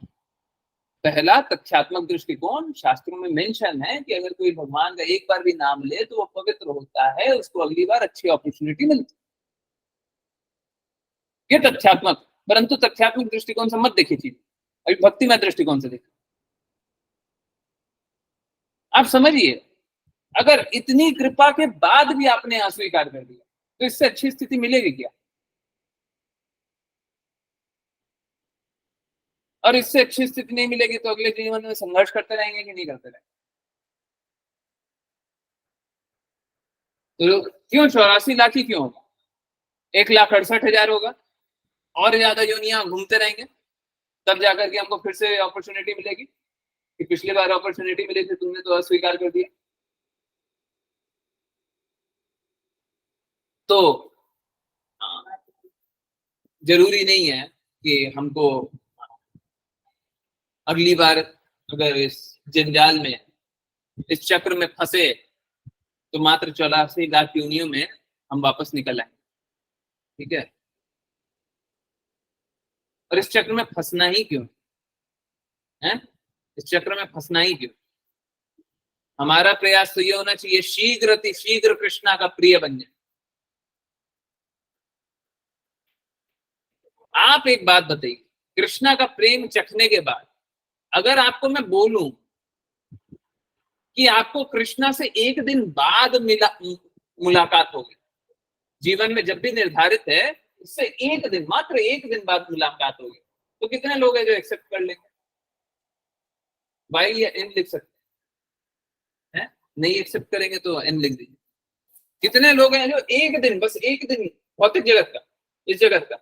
पहला तथ्यात्मक दृष्टिकोण, शास्त्रों में मेंशन है कि अगर कोई भगवान का एक बार भी नाम ले तो वो पवित्र होता है, उसको अगली बार अच्छी अपॉर्चुनिटी मिलती है। ये तथ्यात्मक। परंतु तथ्यात्मक दृष्टिकोण से मत देखिए चीज, अभी भक्तिमय दृष्टिकोण से देखिए। आप समझिए, अगर इतनी कृपा के बाद भी आपने अस्वीकार कर दिया तो इससे अच्छी स्थिति मिलेगी क्या? और इससे अच्छी स्थिति नहीं मिलेगी तो अगले जीवन में संघर्ष करते रहेंगे कि नहीं करते रहेंगे? तो क्यों 84 लाख ही क्यों होगा? 1,68,000 होगा, और ज्यादा योनियां घूमते रहेंगे, तब जाकर के हमको फिर से अपॉर्चुनिटी मिलेगी कि पिछली बार अपॉर्चुनिटी मिली थी तुमने तो अस्वीकार कर दिया। तो जरूरी नहीं है कि हमको अगली बार अगर इस जंजाल में, इस चक्र में फंसे तो मात्र 84 लाख योनियों में हम वापस निकल आए, ठीक है? और इस चक्र में फंसना ही क्यों है? इस चक्र में फंसना ही क्यों? हमारा प्रयास तो ये होना चाहिए शीघ्र अति शीघ्र कृष्णा का प्रिय बन जाए। आप एक बात बताइए, कृष्णा का प्रेम चखने के बाद अगर आपको मैं बोलूं कि आपको कृष्णा से एक दिन बाद मुलाकात होगी, जीवन में जब भी निर्धारित है उससे एक दिन, मात्र एक दिन बाद मुलाकात होगी, तो कितने लोग हैं जो एक्सेप्ट कर लेंगे? वाई या एन लिख सकते हैं, नहीं एक्सेप्ट करेंगे तो एन लिख दीजिए। कितने लोग हैं जो एक दिन, बस एक दिन, भौतिक जगत का, इस जगत का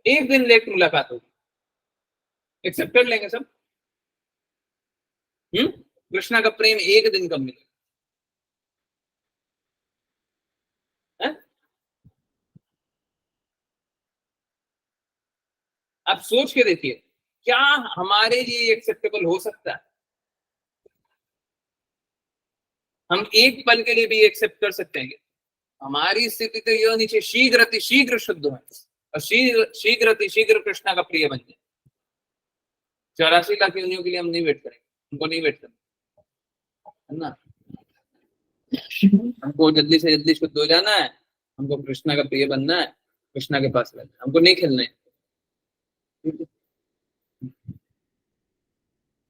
एक दिन लेट मुलाकात होगी, एक्सेप्ट कर लेंगे सब? कृष्णा का प्रेम एक दिन कब मिलेगा? आप सोच के देखिए, क्या हमारे लिए एक्सेप्टेबल हो सकता है? हम एक पल के लिए भी एक्सेप्ट कर सकते हैं? हमारी स्थिति तो ये होनी चाहिए शीघ्र अति शीघ्र शुद्ध हो और शीघ्र अति शीघ्र कृष्णा का प्रिय बन जाए। 84 लाख योनियों के लिए हम नहीं वेट करेंगे, हमको नहीं वेट करना है ना। हमको जल्दी से जल्दी शुद्ध हो जाना है, हमको कृष्णा का प्रिय बनना है, कृष्णा के पास रहना है, हमको नहीं खेलना है।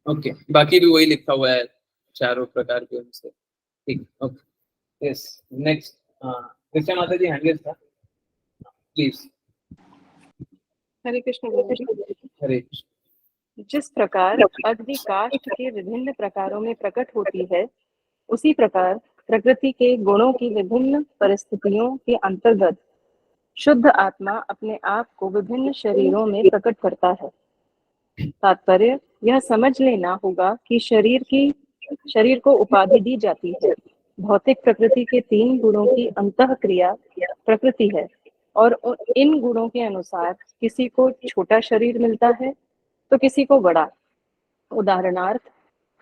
ओके, बाकी भी वही लिखा हुआ है चारों प्रकार के उनसे, ठीक। ओके, यस, नेक्स्ट कृष्णा माता जी हैंड रेज था, प्लीज। हरे कृष्ण प्रभु जी। हरे कृष्ण। जिस प्रकार अग्नि काष्ठ के विभिन्न प्रकारों में प्रकट होती है, उसी प्रकार प्रकृति के गुणों की विभिन्न परिस्थितियों के अंतर्गत शुद्ध आत्मा अपने आप को विभिन्न शरीरों में प्रकट करता है। तात्पर्य यह समझ लेना होगा कि शरीर को उपाधि दी जाती है। भौतिक प्रकृति के 3 गुणों की अंतःक्रिया प्रकृति है, और इन गुणों के अनुसार किसी को छोटा शरीर मिलता है तो किसी को बड़ा। उदाहरणार्थ,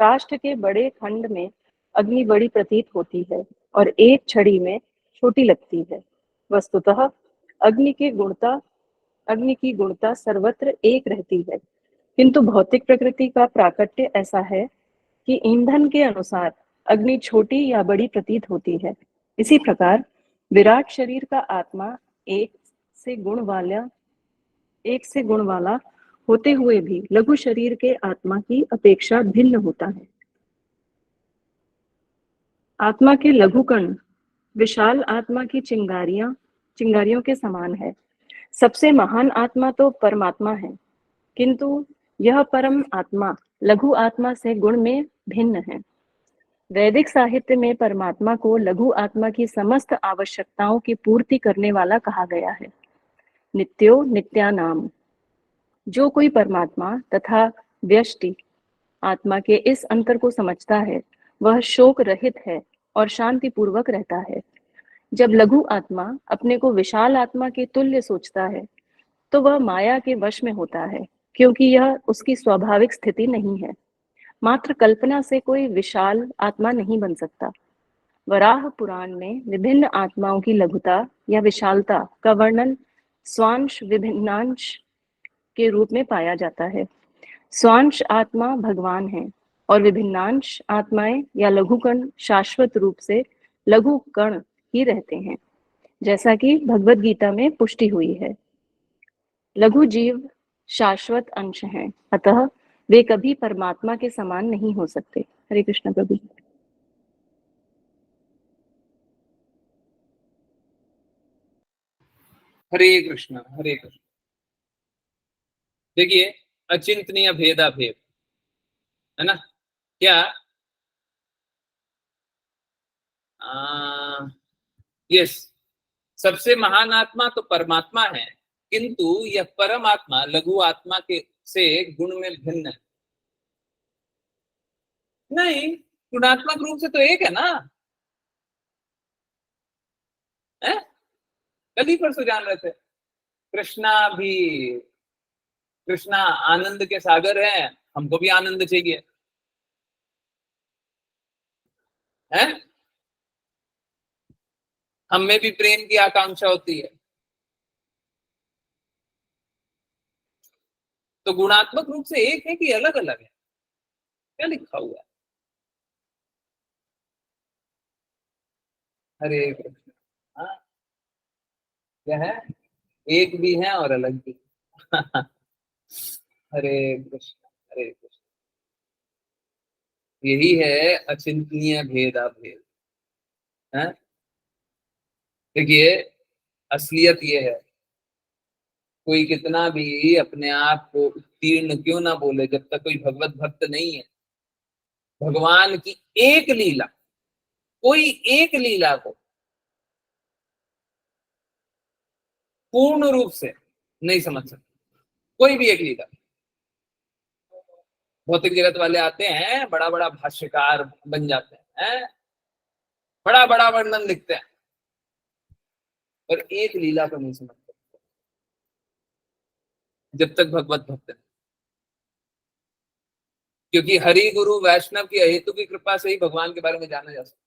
काष्ठ के बड़े खंड में अग्नि बड़ी प्रतीत होती है और एक छड़ी में छोटी लगती है। वस्तुतः अग्नि की गुणता सर्वत्र एक रहती है, किंतु भौतिक प्रकृति का प्राकट्य ऐसा है कि ईंधन के अनुसार अग्नि छोटी या बड़ी प्रतीत होती है। इसी प्रकार विराट शरीर का आत्मा एक से गुण वाला होते हुए भी लघु शरीर के आत्मा की अपेक्षा भिन्न होता है। आत्मा के लघु कण विशाल आत्मा की चिंगारियों के समान है। सबसे महान आत्मा तो परमात्मा है, किंतु यह परम आत्मा लघु आत्मा से गुण में भिन्न है। वैदिक साहित्य में परमात्मा को लघु आत्मा की समस्त आवश्यकताओं की पूर्ति करने वाला कहा गया है। नित्यो नित्यानाम। जो कोई परमात्मा तथा व्यष्टि आत्मा के इस अंतर को समझता है, वह शोक रहित है और शांति पूर्वक रहता है। जब लघु आत्मा अपने को विशाल आत्मा के तुल्य सोचता है, तो वह माया के वश में होता है, क्योंकि यह उसकी स्वाभाविक स्थिति नहीं है। मात्र कल्पना से कोई विशाल आत्मा नहीं बन सकता। वराह पुराण में विभिन्न आत्माओं की लघुता या विशालता का वर्णन स्वांश विभिन्नांश के रूप में पाया जाता है। स्वांश आत्मा भगवान है और विभिन्नांश आत्माएं या लघु कण शाश्वत रूप से लघु कण ही रहते हैं। जैसा कि भगवत गीता में पुष्टि हुई है। लघु जीव शाश्वत अंश हैं, अतः वे कभी परमात्मा के समान नहीं हो सकते। हरे कृष्ण प्रभु। हरे कृष्ण हरे कृष्ण। देखिए, अचिंतनीय भेदा भेद, है ना? क्या यस, सबसे महान आत्मा तो परमात्मा है, किंतु यह परमात्मा लघु आत्मा के से गुण में भिन्न है। नहीं, गुणात्मक रूप से तो एक है ना, है? कल ही परसों जान रहे थे। कृष्णा भी, कृष्णा आनंद के सागर हैं, हमको भी आनंद चाहिए, है? हम में भी प्रेम की आकांक्षा होती है। तो गुणात्मक रूप से एक है कि अलग अलग है? क्या लिखा हुआ है? हरे कृष्ण। हाँ, क्या है? एक भी है और अलग भी। हरे कृष्ण हरे कृष्ण। यही है अचिंतनीय भेदा भेद, है? देखिए, असलियत ये है, कोई कितना भी अपने आप को उत्तीर्ण क्यों ना बोले, जब तक कोई भगवत भक्त नहीं है, भगवान की एक लीला, कोई एक लीला को पूर्ण रूप से नहीं समझ सकता। कोई भी एक लीला, भौतिक जगत वाले आते हैं, बड़ा बड़ा भाष्यकार बन जाते हैं, बड़ा बड़ा वर्णन लिखते हैं, पर एक लीला को नहीं समझते जब तक भगवत भक्त है। क्योंकि हरि गुरु वैष्णव की अहेतु की कृपा से ही भगवान के बारे में जाना जा सकता।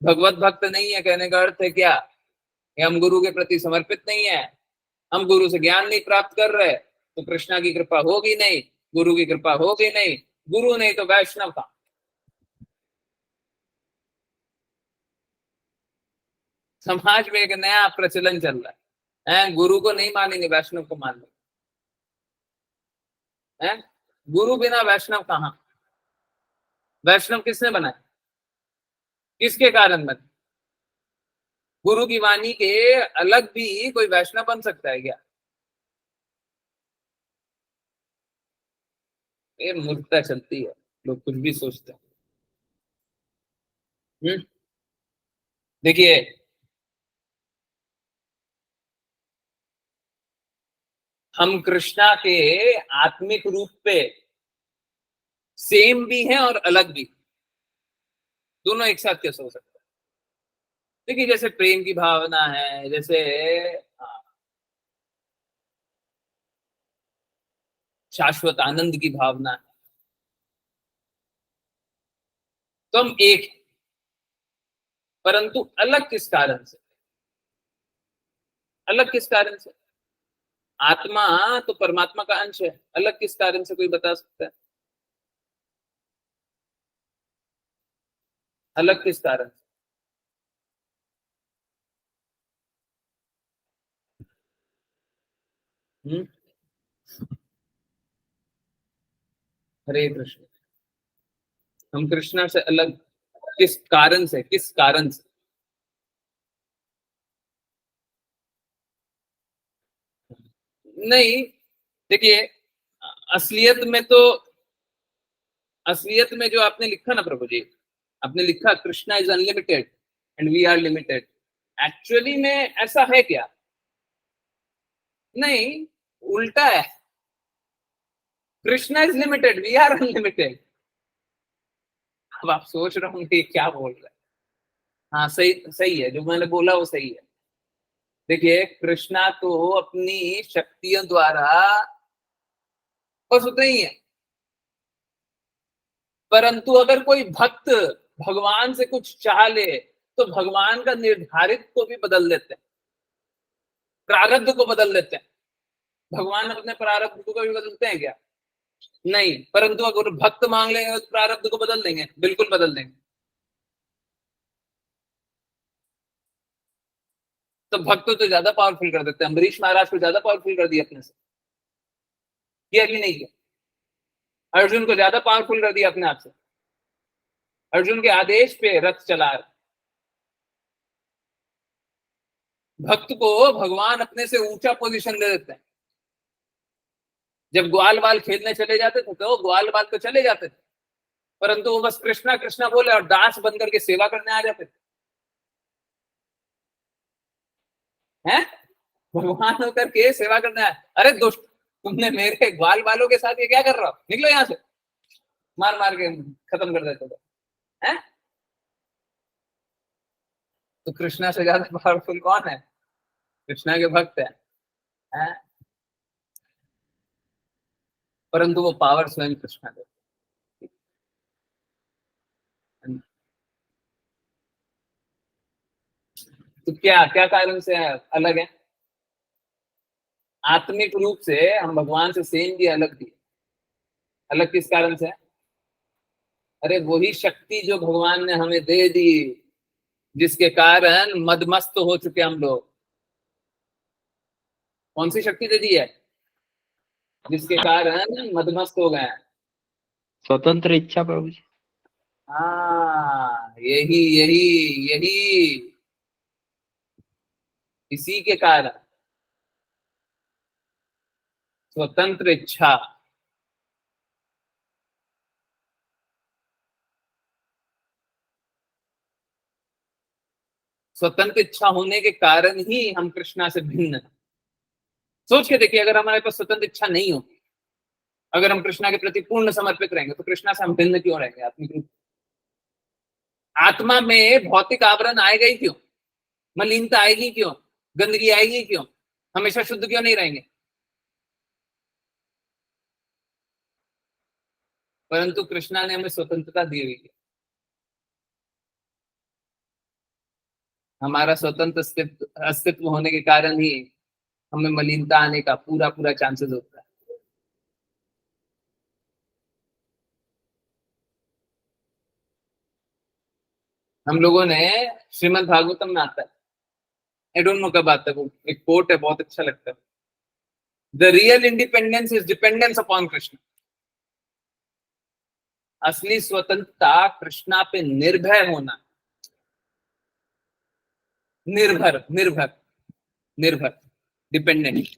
भगवत भक्त नहीं है कहने का अर्थ है क्या? कि हम गुरु के प्रति समर्पित नहीं है, हम गुरु से ज्ञान नहीं प्राप्त कर रहे, तो कृष्णा की कृपा होगी नहीं, गुरु की कृपा होगी नहीं, गुरु नहीं तो वैष्णव का। समाज में एक नया प्रचलन चल रहा है, गुरु को नहीं मानेंगे, वैष्णव को मान लेंगे। गुरु बिना वैष्णव कहां? वैष्णव किसने बनाया? किसके कारण बने? गुरु की वाणी के अलग भी कोई वैष्णव बन सकता है क्या? ये मूर्खता चलती है, लोग कुछ भी सोचते हैं। देखिए, हम कृष्णा के आत्मिक रूप पे सेम भी हैं और अलग भी, दोनों एक साथ कैसे हो सकता है? देखिए, जैसे प्रेम की भावना है, जैसे शाश्वत आनंद की भावना है, तो हम एक हैं, परंतु अलग किस कारण से? अलग किस कारण से? आत्मा तो परमात्मा का अंश है, अलग किस कारण से कोई बता सकता है? अलग किस कारण से? हम्म? हरे कृष्ण। हम कृष्णा से अलग किस कारण से? किस कारण से? नहीं, देखिए, असलियत में तो, असलियत में जो आपने लिखा ना प्रभु जी, आपने लिखा Krishna is unlimited and we are limited, actually में ऐसा है क्या? नहीं, उल्टा है। Krishna is limited, we are unlimited. अब आप सोच रहे होंगे ये क्या बोल रहे हैं। हाँ, सही सही है, जो मैंने बोला वो सही है। देखिए, कृष्णा तो अपनी शक्तियों द्वारा बस उतना ही है, परंतु अगर कोई भक्त भगवान से कुछ चाह ले, तो भगवान का निर्धारित को भी बदल देते हैं, प्रारब्ध को बदल देते हैं। भगवान अपने प्रारब्ध को कभी बदलते हैं क्या? नहीं, परंतु अगर भक्त मांग लेंगे तो प्रारब्ध को बदल देंगे, बिल्कुल बदल देंगे। तो भक्तों तो ज्यादा पावरफुल कर देते हैं। अम्बरीश महाराज को ज्यादा पावरफुल कर दिया अपने से, किया कि नहीं किया? अर्जुन को ज्यादा पावरफुल कर दिया अपने आप से, अर्जुन के आदेश पे रथ चला। भक्त को भगवान अपने से ऊंचा पोजीशन दे देते हैं। जब ग्वाल बाल खेलने चले जाते थे तो ग्वाल बाल तो चले जाते थे, परंतु वो बस कृष्णा कृष्णा बोले और दास बन करके सेवा करने आ जाते थे। हैं? भगवान होकर के सेवा करने आए। अरे दुष्ट, तुमने मेरे ग्वाल बालों के साथ ये क्या कर रहा हो, निकलो यहां से, मार मार के खत्म कर देते थे। हैं? तो कृष्णा से ज्यादा पावरफुल कौन है? कृष्णा के भक्त हैं? परंतु वो पावर स्वयं कृष्णा देते। तो क्या क्या कारण से अलग है? आत्मिक रूप से हम भगवान से सेम भी अलग भी। अलग किस कारण से है? अरे वही शक्ति जो भगवान ने हमें दे दी, जिसके कारण मदमस्त हो चुके हम लोग। कौन सी शक्ति दे दी है जिसके कारण मदमस्त हो गए हैं? स्वतंत्र इच्छा प्रभु जी। हाँ, यही यही यही, इसी के कारण स्वतंत्र इच्छा। स्वतंत्र इच्छा होने के कारण ही हम कृष्णा से भिन्न हैं। सोच के देखिए, अगर हमारे पास स्वतंत्र इच्छा नहीं होती, अगर हम कृष्णा के प्रति पूर्ण समर्पित रहेंगे, तो कृष्णा से हम भिन्न क्यों रहेंगे आत्मिक रूप? आत्मा में भौतिक आवरण आएगा ही क्यों? मलिनता आएगी क्यों? गंदगी आएगी क्यों? हमेशा शुद्ध क्यों नहीं रहेंगे? परंतु कृष्णा ने हमें स्वतंत्रता दी हुई है। हमारा स्वतंत्र अस्तित्व होने के कारण ही हमें मलिनता आने का पूरा पूरा चांसेस होता है। हम लोगों ने, श्रीमद् भागवतम में आता है, आई डोंट नो कब आता है, वो एक कोट है, बहुत अच्छा लगता है। The real independence is dependence upon Krishna. असली स्वतंत्रता कृष्णा पे निर्भय होना। निर्भर निर्भर निर्भर, डिपेंडेंट।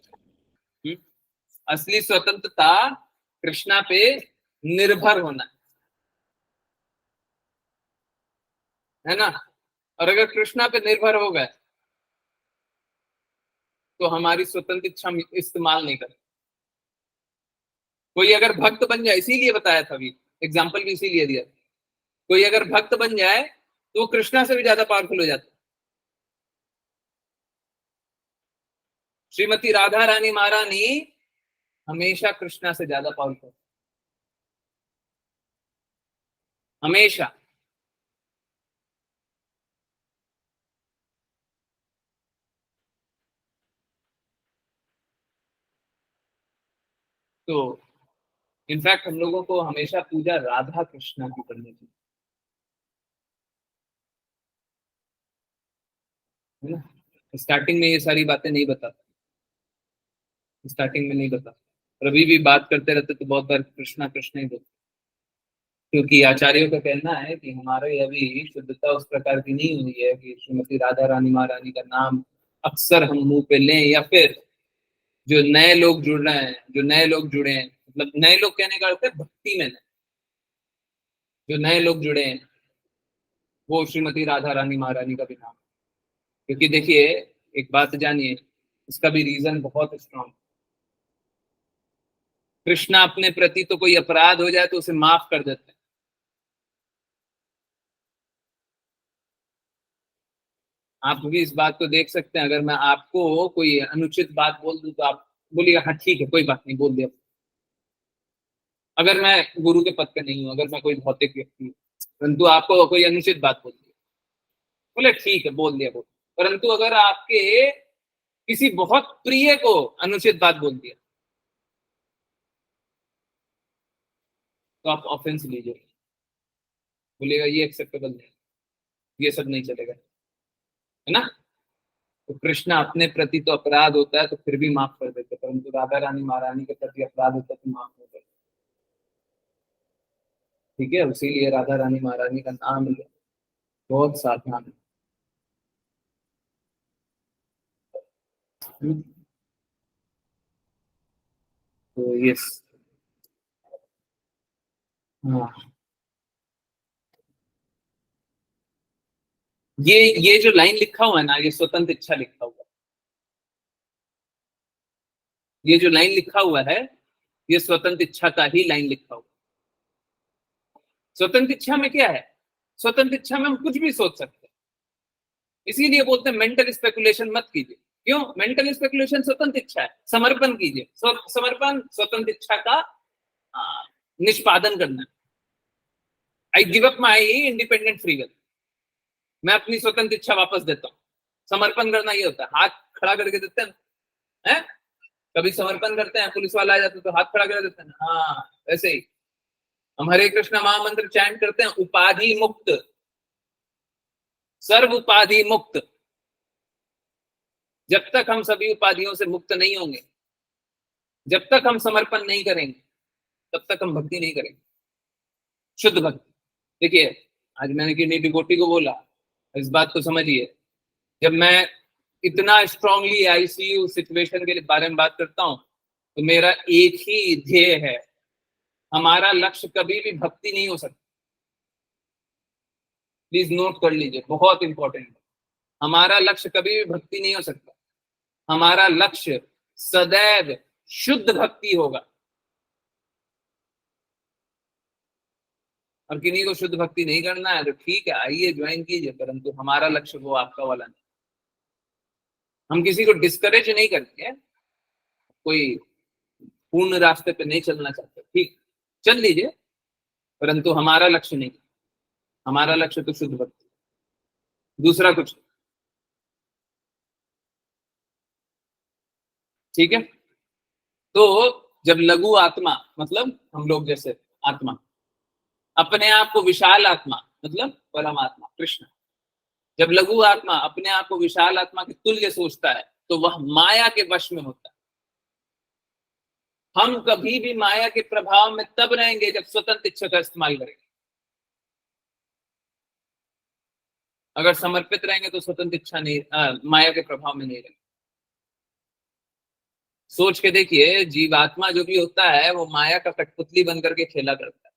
असली स्वतंत्रता कृष्णा पे निर्भर होना है ना। और अगर कृष्णा पे निर्भर हो गए तो हमारी स्वतंत्र इच्छा हम इस्तेमाल नहीं करते। कोई अगर भक्त बन जाए, इसीलिए बताया था अभी, एग्जाम्पल भी इसीलिए दिया। कोई अगर भक्त बन जाए तो वो कृष्णा से भी ज्यादा पावरफुल हो जाता है। श्रीमती राधा रानी महारानी हमेशा कृष्णा से ज्यादा पावरफुल, हमेशा। तो इनफैक्ट हम लोगों को हमेशा पूजा राधा कृष्णा की करनी चाहिए, है ना। स्टार्टिंग में ये सारी बातें नहीं बताता, स्टार्टिंग में नहीं बताता, और अभी भी बात करते रहते तो बहुत बार कृष्णा कृष्णा ही बोलते, क्योंकि आचार्यों का कहना है कि हमारे अभी शुद्धता उस प्रकार की नहीं हुई है कि श्रीमती राधा रानी महारानी का नाम अक्सर हम मुंह पे लें, या फिर जो नए लोग जुड़ रहे हैं, जो नए लोग जुड़े हैं, मतलब नए लोग कहने का अर्थ है भक्ति में नए, जो नए लोग जुड़े हैं वो श्रीमती राधा रानी महारानी का भी नाम। क्योंकि देखिए, एक बात जानिए, इसका भी रीजन बहुत स्ट्रांग। कृष्णा अपने प्रति तो कोई अपराध हो जाए तो उसे माफ कर देते हैं। आप भी इस बात को देख सकते हैं, अगर मैं आपको कोई अनुचित बात बोल दूं तो आप बोलिएगा हाँ ठीक है, कोई बात नहीं, बोल दिया। अगर मैं गुरु के पद पे नहीं हूं, अगर मैं कोई भौतिक व्यक्ति हूं, परंतु आपको कोई अनुचित बात बोल दी, बोले ठीक है, बोल दिया, बोल। परंतु अगर आपके किसी बहुत प्रिय को अनुचित बात बोल दिया तो आप ऑफेंस लीजिए, बोलेगा ये एक्सेप्टेबल नहीं, ये सब नहीं चलेगा, है ना। तो कृष्ण अपने प्रति तो अपराध होता है तो फिर भी माफ कर देते, परंतु राधा रानी महारानी के प्रति अपराध होता है तो माफ नहीं करते। ठीक है, इसीलिए राधा रानी महारानी का नाम लिया, बहुत सावधान है। तो यस, हाँ, ये जो लाइन लिखा हुआ है ना, ये स्वतंत्र इच्छा लिखा हुआ है। ये जो लाइन लिखा हुआ है, ये स्वतंत्र इच्छा का ही लाइन लिखा हुआ है। स्वतंत्र इच्छा में क्या है? स्वतंत्र इच्छा में हम कुछ भी सोच सकते हैं, इसीलिए बोलते हैं मेंटल स्पेकुलेशन मत कीजिए। क्यों? मेंटल स्पेकुलेशन स्वतंत्र इच्छा है, समर्पण कीजिए। समर्पण स्वतंत्र इच्छा का निष्पादन करना। I give up my independent free will, मैं अपनी स्वतंत्र इच्छा वापस देता हूँ। समर्पण करना ये होता है, हाथ खड़ा करके देते हैं है? कभी समर्पण करते हैं, पुलिस वाला आ जाता है तो हाथ खड़ा कर देते हैं, हाँ वैसे ही हम हरे कृष्णा महामंत्र चैंट करते हैं, उपाधि मुक्त, सर्व उपाधि मुक्त। जब तक हम सभी उपाधियों से मुक्त नहीं होंगे, जब तक हम समर्पण नहीं करेंगे, तब तक हम भक्ति नहीं करेंगे, शुद्ध भक्ति। देखिए, आज मैंने किन्हीं डिवोटी को बोला, इस बात को समझिए, जब मैं इतना स्ट्रांगली आईसीयू सिचुएशन के बारे में बात करता हूं, तो मेरा एक ही ध्येय है, हमारा लक्ष्य कभी भी भक्ति नहीं हो सकता। प्लीज नोट कर लीजिए, बहुत इंपॉर्टेंट है। हमारा लक्ष्य कभी भी भक्ति नहीं हो सकता, हमारा लक्ष्य सदैव शुद्ध भक्ति होगा। और किन्हीं को शुद्ध भक्ति नहीं करना है तो ठीक है, आइए ज्वाइन कीजिए, परंतु हमारा लक्ष्य वो आपका वाला नहीं। हम किसी को डिस्करेज नहीं करते हैं, कोई पूर्ण रास्ते पे नहीं चलना चाहते, ठीक, चल लीजिए, परंतु हमारा लक्ष्य नहीं, हमारा लक्ष्य तो शुद्ध भक्ति, दूसरा कुछ। ठीक है, तो जब लघु आत्मा, मतलब हम लोग जैसे आत्मा, अपने आप को विशाल आत्मा मतलब परमात्मा कृष्ण, जब लघु आत्मा अपने आप को विशाल आत्मा के तुल्य सोचता है, तो वह माया के वश में होता है। हम कभी भी माया के प्रभाव में तब रहेंगे जब स्वतंत्र इच्छा का इस्तेमाल करेंगे। अगर समर्पित रहेंगे तो स्वतंत्र इच्छा नहीं, माया के प्रभाव में नहीं रहेंगे। सोच के देखिए, जीवात्मा जो भी होता है वो माया का कठपुतली बन करके खेला करता है।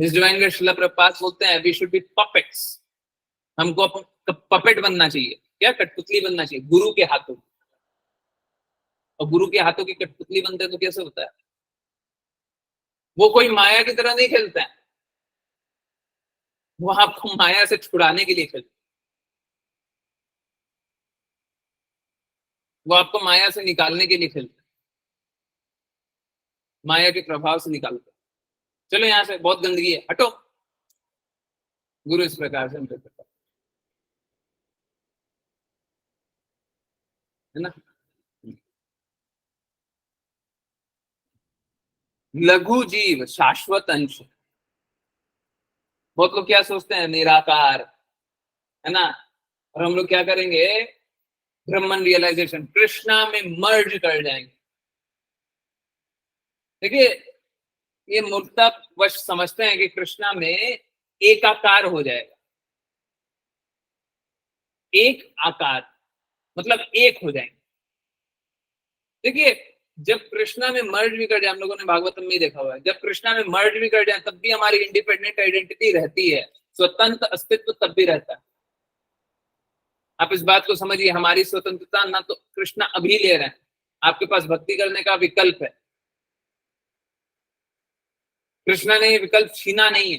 इस डिवाइन श्रील प्रभुपाद बोलते हैं, वी शुड बी पपेट्स, हमको पपेट बनना चाहिए। क्या? कठपुतली बनना चाहिए गुरु के हाथों। और गुरु के हाथों की कठपुतली बनते हैं तो कैसे होता है? वो कोई माया की तरह नहीं खेलता है, वो आपको माया से छुड़ाने के लिए खेलता है, वो आपको माया से निकालने के लिए खेलता है, माया के प्रभाव से निकालता है। चलो यहां से, बहुत गंदगी है, हटो। गुरु इस प्रकार से हमसे करता है ना। लघु जीव शाश्वत अंश, बहुत लोग क्या सोचते हैं, निराकार है ना, और हम लोग क्या करेंगे, ब्रह्मन रियलाइजेशन कृष्णा में मर्ज कर जाएंगे। देखिए, ये मूर्खता वश समझते हैं कि कृष्णा में एकाकार हो जाएगा। एक आकार मतलब एक हो जाएंगे। देखिए, जब कृष्णा में मर्ज भी कर जाए, हम लोगों ने भागवतम में देखा हुआ है, जब कृष्णा में मर्ज भी कर जाए तब भी हमारी इंडिपेंडेंट आइडेंटिटी रहती है, स्वतंत्र अस्तित्व तब भी रहता है। आप इस बात को समझिए, हमारी स्वतंत्रता ना तो कृष्णा अभी ले रहे हैं, आपके पास भक्ति करने का विकल्प है। कृष्णा ने ये विकल्प छीना नहीं है।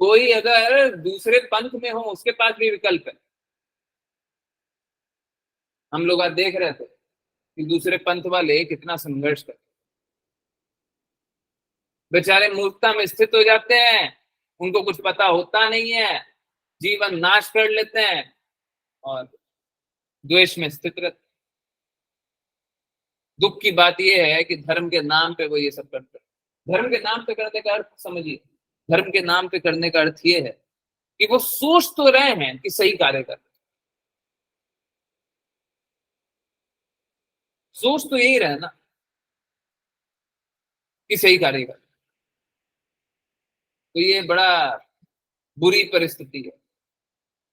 कोई अगर दूसरे पंथ में हो उसके पास भी विकल्प है। हम लोग आज देख रहे थे कि दूसरे पंथ वाले कितना संघर्ष करते, बेचारे मूर्खता में स्थित हो जाते हैं, उनको कुछ पता होता नहीं है, जीवन नाश कर लेते हैं और द्वेष में स्थित रहते। दुख की बात यह है कि धर्म के नाम पे वो ये सब करते हैं। धर्म के नाम पे करने का अर्थ समझिए, धर्म के नाम पे करने का अर्थ ये है कि वो सोच तो रहे हैं कि सही कार्य कर, सोच तो यही रहे ना कि सही कार्य कर। तो ये बड़ा बुरी परिस्थिति है।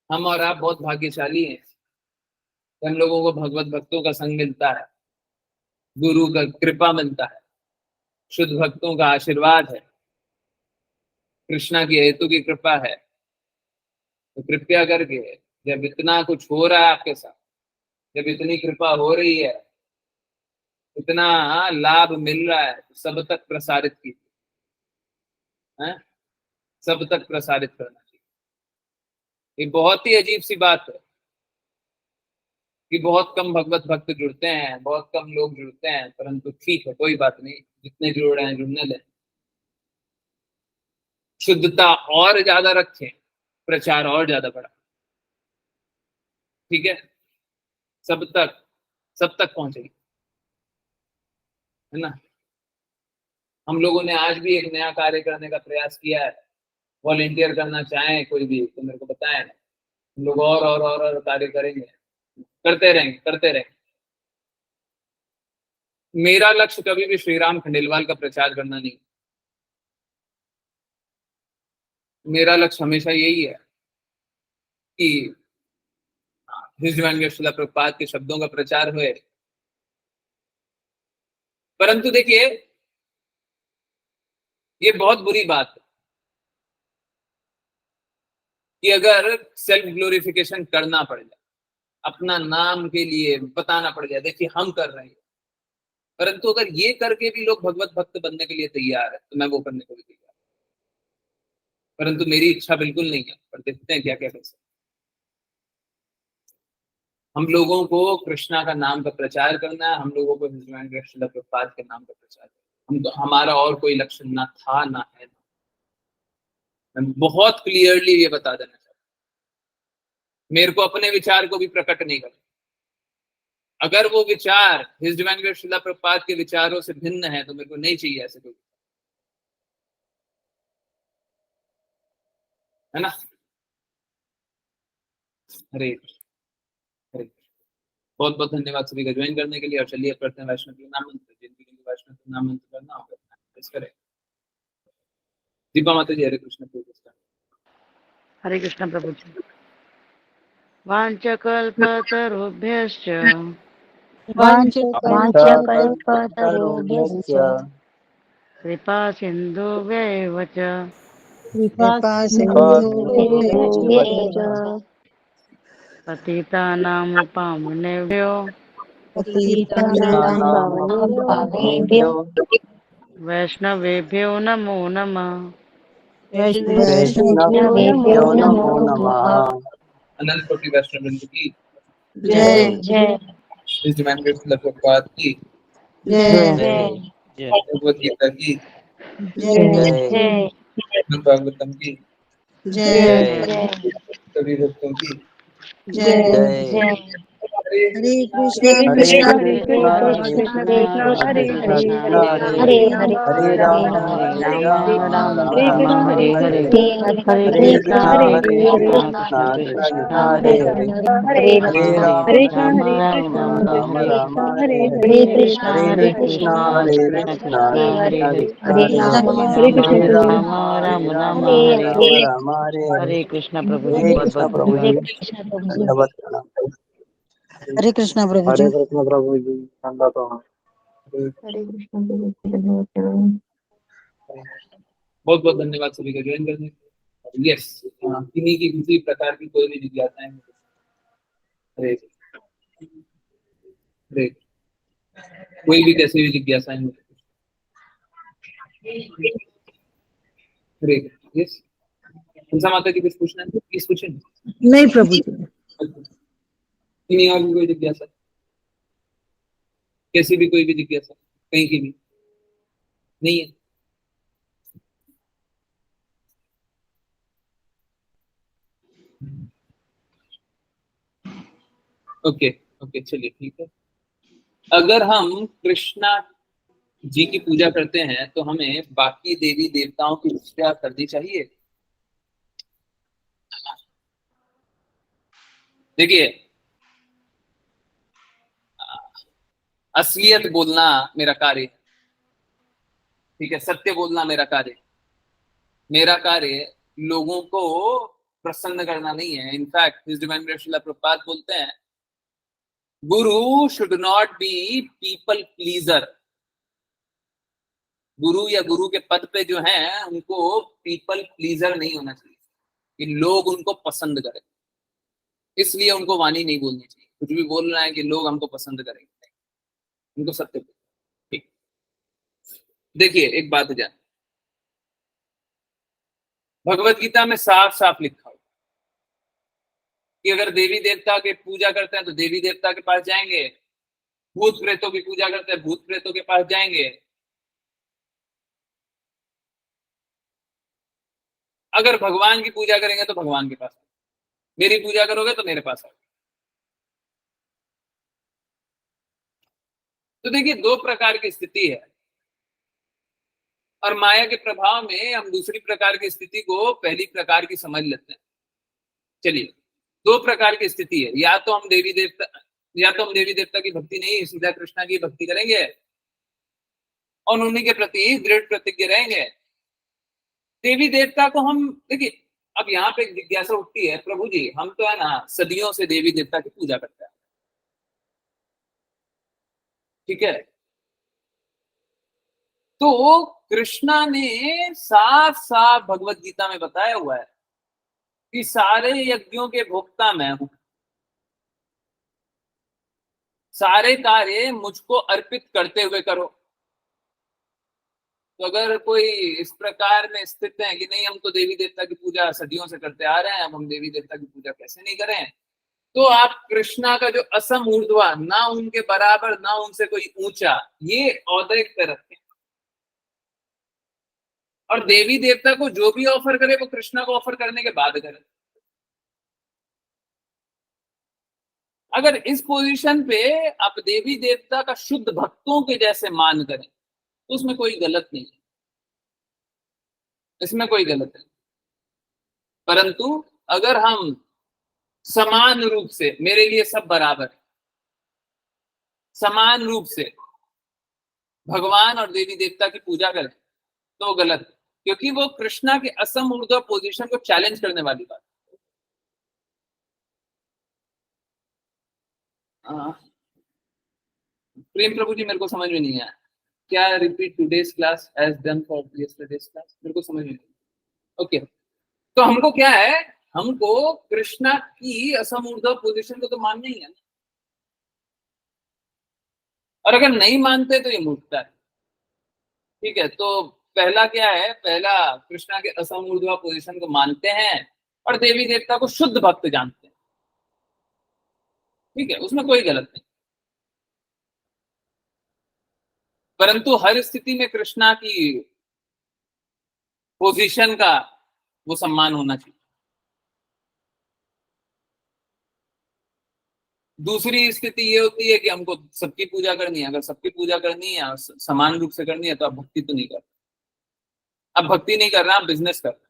हम और आप बहुत भाग्यशाली हैं, हम लोगों को भगवत भक्तों का संग मिलता है, गुरु का कृपा मिलता है, शुद्ध भक्तों का आशीर्वाद है, कृष्णा की हेतु की कृपा है। तो कृपया करके जब इतना कुछ हो रहा है आपके साथ, जब इतनी कृपा हो रही है, इतना लाभ मिल रहा है, तो सब तक प्रसारित कीजिए, हैं? सब तक प्रसारित करना चाहिए। ये बहुत ही अजीब सी बात है कि बहुत कम भगवत भक्त जुड़ते हैं, बहुत कम लोग जुड़ते हैं, परंतु ठीक है, कोई बात नहीं, जितने जुड़ रहे हैं जुड़ने दें। शुद्धता और ज्यादा रखें, प्रचार और ज्यादा बढ़ा, ठीक है, सब तक पहुंचेगी, है ना। हम लोगों ने आज भी एक नया कार्य करने का प्रयास किया है। वॉलेंटियर करना चाहें कोई भी तो मेरे को बताएं, हम लोग और कार्य करेंगे, करते रहेंगे। मेरा लक्ष्य कभी भी श्रीराम खंडेलवाल का प्रचार करना नहीं, मेरा लक्ष्य हमेशा यही है कि हिज डिवाइन श्रील प्रभुपाद के शब्दों का प्रचार हुए। परंतु देखिए, ये बहुत बुरी बात है कि अगर सेल्फ ग्लोरिफिकेशन करना पड़ जाए, अपना नाम के लिए बताना पड़ जाए, देखिए हम कर रहे हैं, परंतु अगर ये करके भी लोग भगवत भक्त बनने के लिए तैयार है तो मैं वो करने को भी तैयार, परंतु मेरी इच्छा बिल्कुल नहीं है। पर देखते हैं क्या क्या कर सकते। हम लोगों को कृष्णा का नाम का प्रचार करना है, हम लोगों को his divine grace Srila Prabhupada के नाम का प्रचार करना है। हमारा और कोई लक्ष्य ना था ना है। मैं बहुत क्लियरली ये बता देना चाहता हूं, मेरे को अपने विचार को भी प्रकट नहीं करना। अगर वो विचार his divine grace Srila Prabhupada के विचारों से भिन्न है तो मेरे को नहीं चाहिए ऐसे कोई, है ना। हरे हरे, बहुत बहुत धन्यवाद सभी का ज्वाइन करने के लिए। और चलिए करते हैं वैष्णव के नाम मंत्र, जिनके लिए वैष्णव के नाम मंत्र करना होगा इस करें। दीपा माता जी, हरे कृष्ण प्रभु। हरे कृष्ण प्रभु जी। वाञ्छकल्पतरुभ्यश्च वाञ्छकल्पतरुभ्यश्च कृपा सिन्धुभ्यैव च कृपासिन्धुभ्यश्च पतितानां पावनेभ्यो पतितानां वैष्णवेभ्यो नमो नमः। वैष्णवेभ्यो नमो नमः। अनंत कोटि वैष्णव वृंद की जय his divine grace Srila Prabhupada की जय भगवद गीता की जय श्रीमद् भागवतम की जय सभी भक्तों की जय। हरे हरे कृष्णा कृष्णा हरे कृष्णा कृष्ण कृष्णा कृष्ण कृष्णा हरे हरे हरे हरे हरे हरे राम हरे राम हरे हरे राम राम राम हरे राम कृष्ण हरे हरे हरे कृष्ण हरे कृष्ण कृष्णा हरे हरे हरे कृष्णा कृष्णा हरे हरे हरे राम हरे हरे राम राम हरे हरे कृष्ण राम राम कृष्ण राम कृष्ण हरे हरे हरे हरे हरे कृष्णा हरे राम हरे कृष्ण हरे प्रभु राम हरे राम राम राम हरे हरे। हरे कृष्ण प्रभु जी, हरे बहुत कृष्णा बहुत प्रभु धन्यवाद। जी, धन्यवाद प्रणाम। हरे कृष्णा प्रभु जी। हरे कृष्ण प्रभु जी, धन्यवाद। हरे कृष्ण प्रभु। बहुत बहुत धन्यवाद सभी का ज्वाइन करने के लिए। यस, किन्हीं की किसी प्रकार की कोई भी जिज्ञासाएं हो, हरे हरे, कोई भी कैसी भी जिज्ञासाएं हो, हरे। यस, हंसा माता जी कुछ पूछना है तो प्लीज पूछें। नहीं प्रभु जी। किन्हीं और भी कोई जिज्ञासा, कैसी भी कोई भी जिज्ञासा, कहीं की भी नहीं है। ओके ओके, चलिए ठीक है। अगर हम कृष्णा जी की पूजा करते हैं तो हमें बाकी देवी देवताओं की पूजा करनी चाहिए? देखिए, असलियत बोलना मेरा कार्य है, ठीक है, सत्य बोलना मेरा कार्य है। मेरा कार्य लोगों को प्रसन्न करना नहीं है। In fact his divine grace Srila Prabhupada बोलते हैं, गुरु should not be people pleaser. गुरु या गुरु के पद पे जो है उनको पीपल प्लीजर नहीं होना चाहिए कि लोग उनको पसंद करें, इसलिए उनको वाणी नहीं बोलनी चाहिए। कुछ भी बोल रहा है कि लोग हमको पसंद करेंगे, उनको सत्य बोलो। ठीक, देखिए एक बात जान, भगवत गीता में साफ साफ लिखा हो कि अगर देवी देवता के पूजा करते हैं तो देवी देवता के पास जाएंगे, भूत प्रेतों की पूजा करते हैं भूत प्रेतों के पास जाएंगे, अगर भगवान की पूजा करेंगे तो भगवान के पास, मेरी पूजा करोगे तो मेरे पास आओगे। तो देखिए, दो प्रकार की स्थिति है, और माया के प्रभाव में हम दूसरी प्रकार की स्थिति को पहली प्रकार की समझ लेते हैं। चलिए, दो प्रकार की स्थिति है, या तो हम देवी देवता की भक्ति नहीं, सीधा कृष्णा की भक्ति करेंगे और उन्हीं के प्रति दृढ़ प्रतिज्ञ रहेंगे। देवी देवता को हम, देखिए अब यहाँ पे एक जिज्ञासा उठती है, प्रभु जी हम तो है ना सदियों से देवी देवता की पूजा करते हैं, ठीक है, तो कृष्णा ने साफ साफ भगवत गीता में बताया हुआ है कि सारे यज्ञों के भोक्ता मैं हूं, सारे कार्य मुझको अर्पित करते हुए करो। तो अगर कोई इस प्रकार में स्थित है कि नहीं हम तो देवी देवता की पूजा सदियों से करते आ रहे हैं, अब हम देवी देवता की पूजा कैसे नहीं करें, तो आप कृष्णा का जो असम ऊर्ध्वा, ना उनके बराबर ना उनसे कोई ऊंचा, ये औदय पे रखें, और देवी देवता को जो भी ऑफर करे वो कृष्णा को ऑफर करने के बाद करे। अगर इस पोजीशन पे आप देवी देवता का शुद्ध भक्तों के जैसे मान करें तो उसमें कोई गलत नहीं है, इसमें कोई गलत नहीं। परंतु अगर हम समान रूप से, मेरे लिए सब बराबर है, समान रूप से भगवान और देवी देवता की पूजा करें तो वो गलत है, क्योंकि वो कृष्णा के असम ऊर्ध्व पोजीशन को चैलेंज करने वाली बात। प्रेम प्रभु जी मेरे को समझ में नहीं आया, क्या repeat today's class as done for yesterday's class, मेरे को समझ में नहीं। ओके, तो हमको क्या है, हमको कृष्णा की असम ऊर्ध्व पोजीशन को तो मानना ही है ना, और अगर नहीं मानते तो ये मूर्खता है, ठीक है। तो पहला क्या है, पहला कृष्णा के असम ऊर्ध्व पोजीशन को मानते हैं और देवी देवता को शुद्ध भक्त जानते हैं, ठीक है, उसमें कोई गलत नहीं। परंतु हर स्थिति में कृष्णा की पोजीशन का वो सम्मान होना चाहिए। दूसरी स्थिति ये होती है कि हमको सबकी पूजा करनी है, अगर सबकी पूजा करनी है समान रूप से करनी है तो आप भक्ति तो नहीं कर रहे, आप भक्ति नहीं कर रहे, आप बिजनेस कर रहे,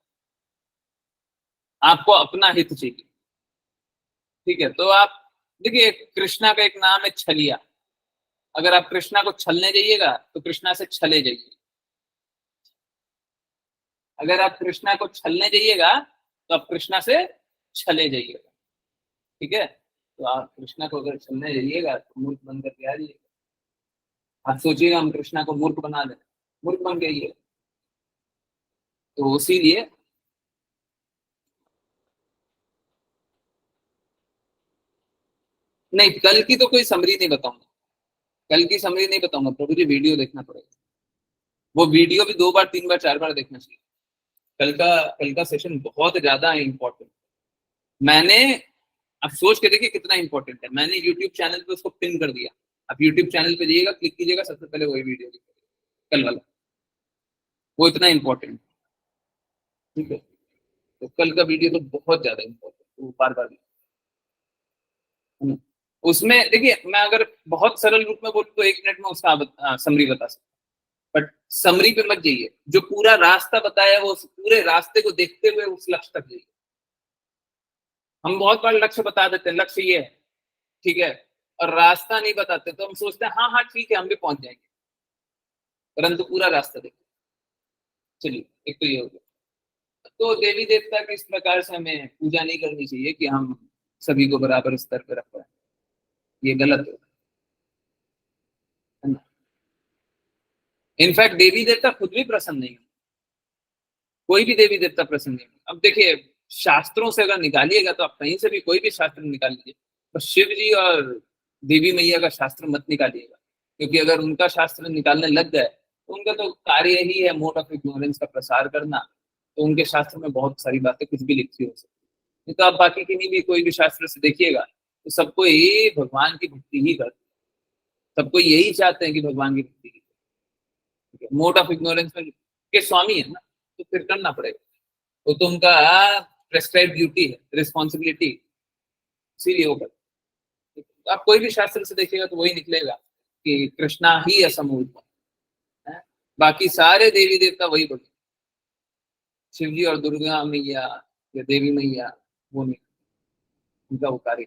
आपको अपना हित चाहिए, ठीक है। तो आप देखिए, कृष्णा का एक नाम है छलिया, अगर आप कृष्णा को छलने जाइएगा तो कृष्णा से छले जाइए, अगर आप कृष्णा को छलने जाइएगा तो आप कृष्णा से छले जाइएगा, ठीक है। तो आप कृष्णा को अगर छलने जाइएगा तो मूर्ख बन करके आ जाइएगा, आप सोचिएगा हम कृष्णा को मूर्ख बना दें, मूर्ख बन गई है। तो इसीलिए नहीं, कल की तो कोई समरी नहीं बताऊंगा, कल की समरी नहीं बताऊंगा प्रभु जी, वीडियो देखना पड़ेगा, वो वीडियो भी 2 बार 3 बार 4 बार देखना चाहिए। कल का सेशन बहुत ज्यादा इंपॉर्टेंट, मैंने, आप सोच के देखिए कितना इंपॉर्टेंट है, मैंने यूट्यूब चैनल पे उसको पिन कर दिया, आप यूट्यूब चैनल पे जाइएगा, क्लिक कीजिएगा, सबसे पहले वही वीडियो दिखेगा कल वाला, वो इतना इंपॉर्टेंट, ठीक है। तो कल का वीडियो तो बहुत ज्यादा इंपॉर्टेंट, वो बार बार उसमें देखिए, मैं अगर बहुत सरल रूप में बोलूँ तो 1 मिनट में उसका समरी बता सकता, बट समरी पे मत जाइए, जो पूरा रास्ता बताया वो पूरे रास्ते को देखते हुए उस लक्ष्य तक जाइए, हम बहुत बार लक्ष्य बता देते हैं, लक्ष्य ये है, ठीक है, और रास्ता नहीं बताते, तो हम सोचते हैं हाँ हाँ ठीक है हम भी पहुंच जाएंगे, परंतु पूरा रास्ता देखो। चलिए, एक तो ये हो गया। तो देवी देवता की इस प्रकार से हमें पूजा नहीं करनी चाहिए कि हम सभी को बराबर स्तर पर रख पाए, ये गलत है ना। इनफैक्ट देवी देवता खुद भी प्रसन्न नहीं है, कोई भी देवी देवता प्रसन्न नहीं है। अब देखिए, शास्त्रों से अगर निकालिएगा तो आप कहीं से भी कोई भी शास्त्र निकाल लीजिए, पर शिव जी और देवी मैया का शास्त्र मत निकालिएगा, क्योंकि अगर उनका शास्त्र निकालने लग गए तो उनका तो कार्य ही है मोड ऑफ इग्नोरेंस का प्रसार करना, तो उनके शास्त्र में बहुत सारी बातें कुछ भी लिखी हो सकती है। नहीं तो आप बाकी किन्हीं भी कोई भी शास्त्र से देखिएगा तो सबको यही भगवान की भक्ति ही करते हैं, सबको यही चाहते हैं कि भगवान की भक्ति की। मोड ऑफ इग्नोरेंस में के स्वामी है ना, तो फिर करना पड़ेगा, वो तो उनका प्रेस्क्राइब ड्यूटी है, रिस्पॉन्सिबिलिटी, इसीलिए वो करते हैं। तो आप कोई भी शास्त्र से देखिएगा तो वही निकलेगा कि कृष्णा ही असमूर्त है, बाकी सारे देवी देवता वही बोले, शिव जी और दुर्गा मैया या देवी मैया वो नहीं, उनका वो कार्य।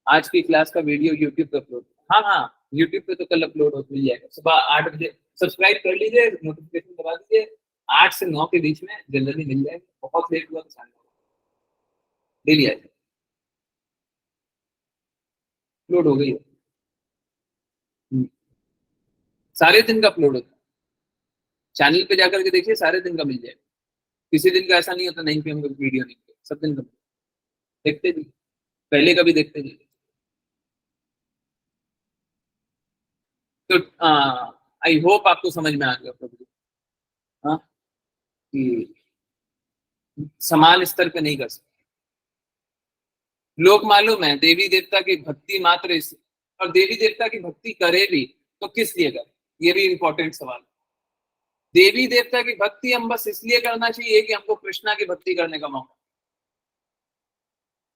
आज की क्लास का वीडियो यूट्यूब पे अपलोड, हाँ हाँ यूट्यूब पे तो कल अपलोड हो मिल जाएगा, सुबह 8 बजे सब्सक्राइब कर लीजिए, नोटिफिकेशन दबा दीजिए, 8 से 9 के बीच में जनरली मिल जाएगा, बहुत लेट हुआ तो साढ़े 9 डेली आ जाए, अपलोड हो गई है। सारे दिन का अपलोड होता है, चैनल पे जाकर के देखिए, सारे दिन का मिल जाएगा, किसी दिन का ऐसा नहीं होता नहीं कि हम वीडियो नहीं देखते, सब दिन का देखते जी, पहले का भी देखते जी। तो आई होप आपको समझ में आ गया प्रभु, हाँ, कि समान स्तर पे नहीं कर सकते लोग, मालूम है देवी देवता की भक्ति मात्र इस, और देवी देवता की भक्ति करे भी तो किस लिए करे, ये भी इंपॉर्टेंट सवाल। देवी देवता की भक्ति हम बस इसलिए करना चाहिए कि हमको कृष्णा की भक्ति करने का मौका,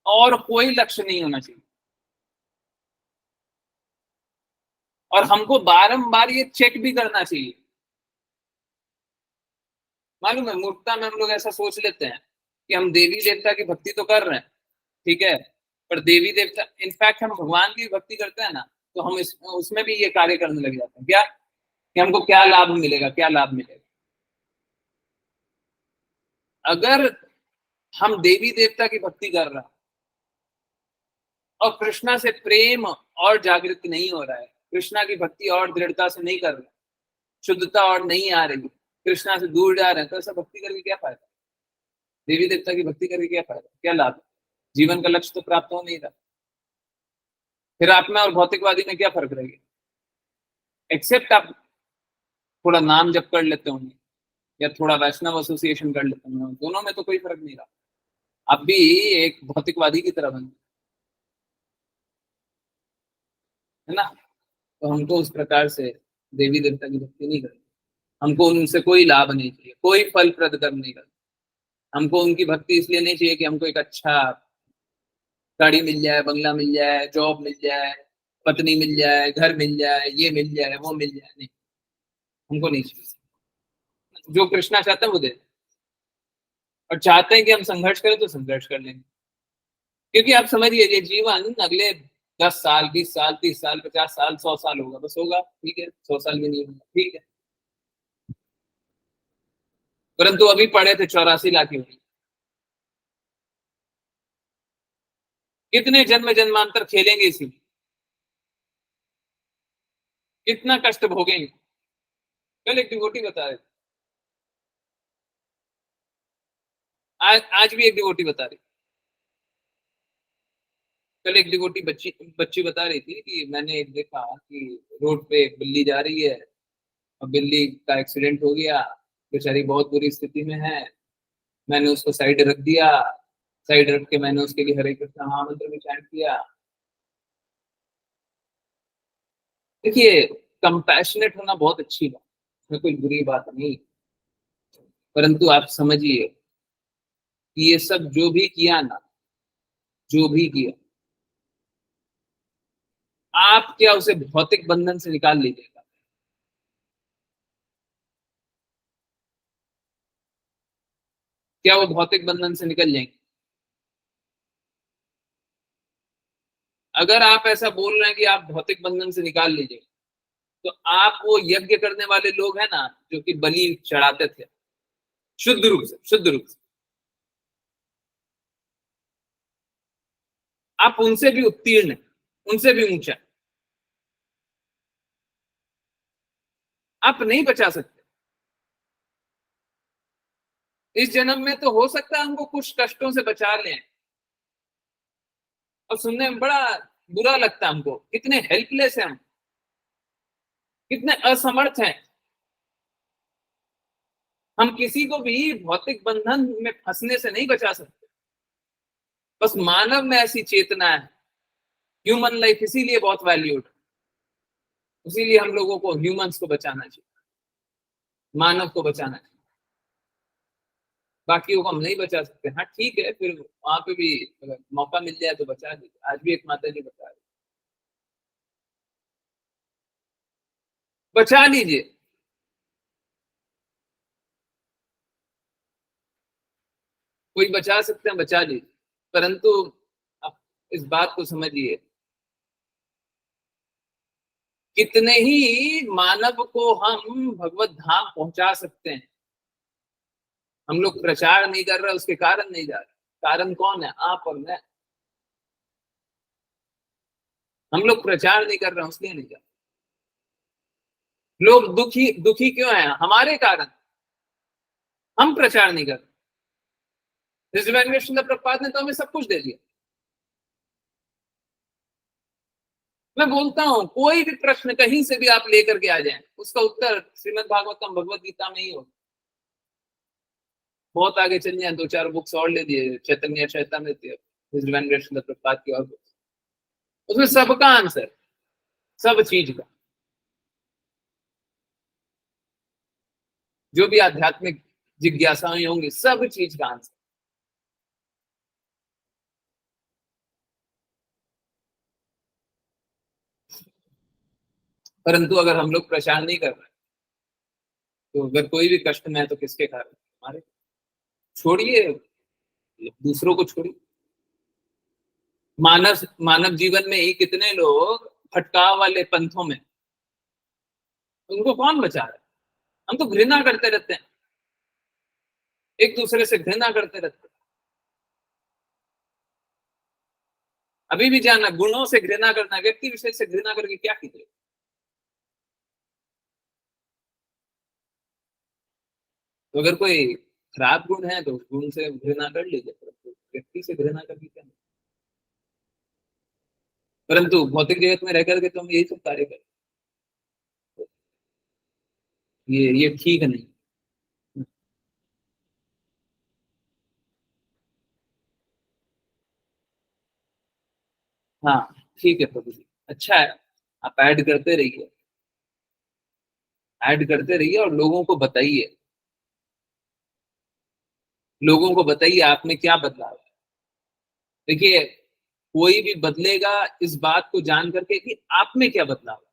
और कोई लक्ष्य नहीं होना चाहिए। और हमको बारंबार ये चेक भी करना चाहिए, मालूम है मूर्खता में हम लोग ऐसा सोच लेते हैं कि हम देवी देवता की भक्ति तो कर रहे हैं, ठीक है, पर देवी देवता, इनफैक्ट हम भगवान की भक्ति करते हैं ना, तो हम उसमें भी ये कार्य करने लग जाते हैं, क्या कि हमको क्या लाभ मिलेगा, क्या लाभ मिलेगा। अगर हम देवी देवता की भक्ति कर रहे हैं और कृष्णा से प्रेम और जागृत नहीं हो रहा है, कृष्णा की भक्ति और दृढ़ता से नहीं कर रहे, शुद्धता और नहीं आ रही, कृष्णा से दूर जा रहे हैं, तो ऐसा भक्ति करके क्या फायदा, देवी देवता की भक्ति करके क्या फायदा, क्या लाभ, जीवन का लक्ष्य तो प्राप्त हो नहीं रहा, फिर आप में और भौतिकवादी में क्या फर्क रहेगा, एक्सेप्ट आप थोड़ा नाम जप कर लेते होंगे या थोड़ा वैष्णव एसोसिएशन कर लेते होंगे, दोनों में तो कोई फर्क नहीं रहा, आप भी एक भौतिकवादी की तरह बन, है ना। तो हमको उस प्रकार से देवी देवता की भक्ति नहीं करनी, हमको उनसे कोई लाभ नहीं चाहिए, कोई फल प्रद कर्म नहीं करना, हमको उनकी भक्ति इसलिए नहीं चाहिए कि हमको एक अच्छा गाड़ी मिल जाए, बंगला मिल जाए, जॉब मिल जाए, पत्नी मिल जाए, घर मिल जाए, ये मिल जाए, वो मिल जाए, नहीं, हमको नहीं चाहिए। जो कृष्णा चाहता है वो दे, और चाहते हैं कि हम संघर्ष करें तो संघर्ष कर लेंगे, क्योंकि आप समझिए ये जीवन अगले 10 साल, 20 साल, 30 साल, 50 साल, 100 साल होगा, बस होगा, ठीक है, 100 साल भी नहीं होगा, ठीक है, परंतु अभी पढ़े थे 84 लाख की हुई, कितने जन्म जन्मांतर खेलेंगे इसी, कितना कष्ट भोगेंगे। कल एक डिवोटी बता रहे, आज भी एक डिवोटी बता रही, कल एक डिवोटी बच्ची बच्ची बता रही थी कि मैंने एक देखा कि रोड पे एक बिल्ली जा रही है और बिल्ली का एक्सीडेंट हो गया, बेचारी बहुत बुरी स्थिति में है, मैंने उसको साइड रख दिया, साइड रख के मैंने उसके लिए हरे कृष्णा महामंत्र में चैंट किया। देखिए, कंपैशनेट होना बहुत अच्छी बात, इसमें कोई बुरी बात नहीं, परंतु आप समझिए कि ये सब जो भी किया ना, जो भी किया, आप क्या उसे भौतिक बंधन से निकाल लीजिएगा, क्या वो भौतिक बंधन से निकल जाएंगे, अगर आप ऐसा बोल रहे हैं कि आप भौतिक बंधन से निकाल लीजिए, तो आप वो यज्ञ करने वाले लोग हैं ना, जो कि बलि चढ़ाते थे, शुद्ध रूप से, शुद्ध रूप से, आप उनसे भी उत्तीर्ण हैं, उनसे भी ऊंचा, आप नहीं बचा सकते। इस जन्म में तो हो सकता है हमको कुछ कष्टों से बचा लें, और सुनने में बड़ा बुरा लगता है हमको, कितने हेल्पलेस हैं हम, कितने असमर्थ हैं। हम किसी को भी भौतिक बंधन में फंसने से नहीं बचा सकते। बस मानव में ऐसी चेतना है, ह्यूमन लाइफ इसीलिए बहुत वैल्यूड, इसीलिए हम लोगों को ह्यूमंस को बचाना चाहिए, मानव को बचाना चाहिए, बाकियों को हम नहीं बचा सकते। हाँ ठीक है, फिर वहां पे भी अगर मौका मिल जाए तो बचा दीजिए। आज भी एक माता जी बचा लीजिए। कोई बचा सकते हैं, बचा लीजिए, परंतु आप इस बात को समझिए, कितने ही मानव को हम भगवत धाम पहुंचा सकते हैं, हम लोग प्रचार नहीं कर रहे, उसके कारण नहीं जा रहे। कारण कौन है? आप और मैं। हम लोग प्रचार नहीं कर रहे हैं, उसलिए नहीं जा रहे। लोग दुखी दुखी क्यों हैं? हमारे कारण। हम प्रचार नहीं कर रहे। श्रील प्रभुपाद ने तो हमें सब कुछ दे दिया। मैं बोलता हूं, कोई भी प्रश्न कहीं से भी आप लेकर के आ जाएं, उसका उत्तर श्रीमद् भागवतम भगवत गीता में ही हो। बहुत आगे चल जाए, 2-4 बुक्स और ले दिए, चैतन्य चैतन्य प्रभुपाद की और books। उसमें सबका आंसर, सब चीज का, जो भी आध्यात्मिक जिज्ञासाएं होंगी, सब चीज का आंसर। परंतु अगर हम लोग प्रचार नहीं कर रहे, तो अगर कोई भी कष्ट में है तो किसके कारण? हमारे। छोड़िए, दूसरों को छोड़िए। मानव मानव जीवन में ही कितने लोग भटकाव वाले पंथों में, उनको कौन बचा रहा है? हम तो घृणा करते रहते हैं, एक दूसरे से घृणा करते रहते हैं। अभी भी जानना, गुणों से घृणा करना, व्यक्ति विशेष से घृणा करके क्या कीजिए? तो अगर कोई खराब गुण है तो उस गुण से घृणा कर लीजिए, परंतु व्यक्ति से घृणा करके क्या? परंतु भौतिक जगत में रह करके तो हम यही सब कार्य करें, ये ठीक नहीं। हाँ ठीक है प्रभु जी, अच्छा है, आप ऐड करते रहिए, ऐड करते रहिए, और लोगों को बताइए, लोगों को बताइए आप में क्या बदलाव है। देखिए, कोई भी बदलेगा इस बात को जान करके कि आप में क्या बदलाव है।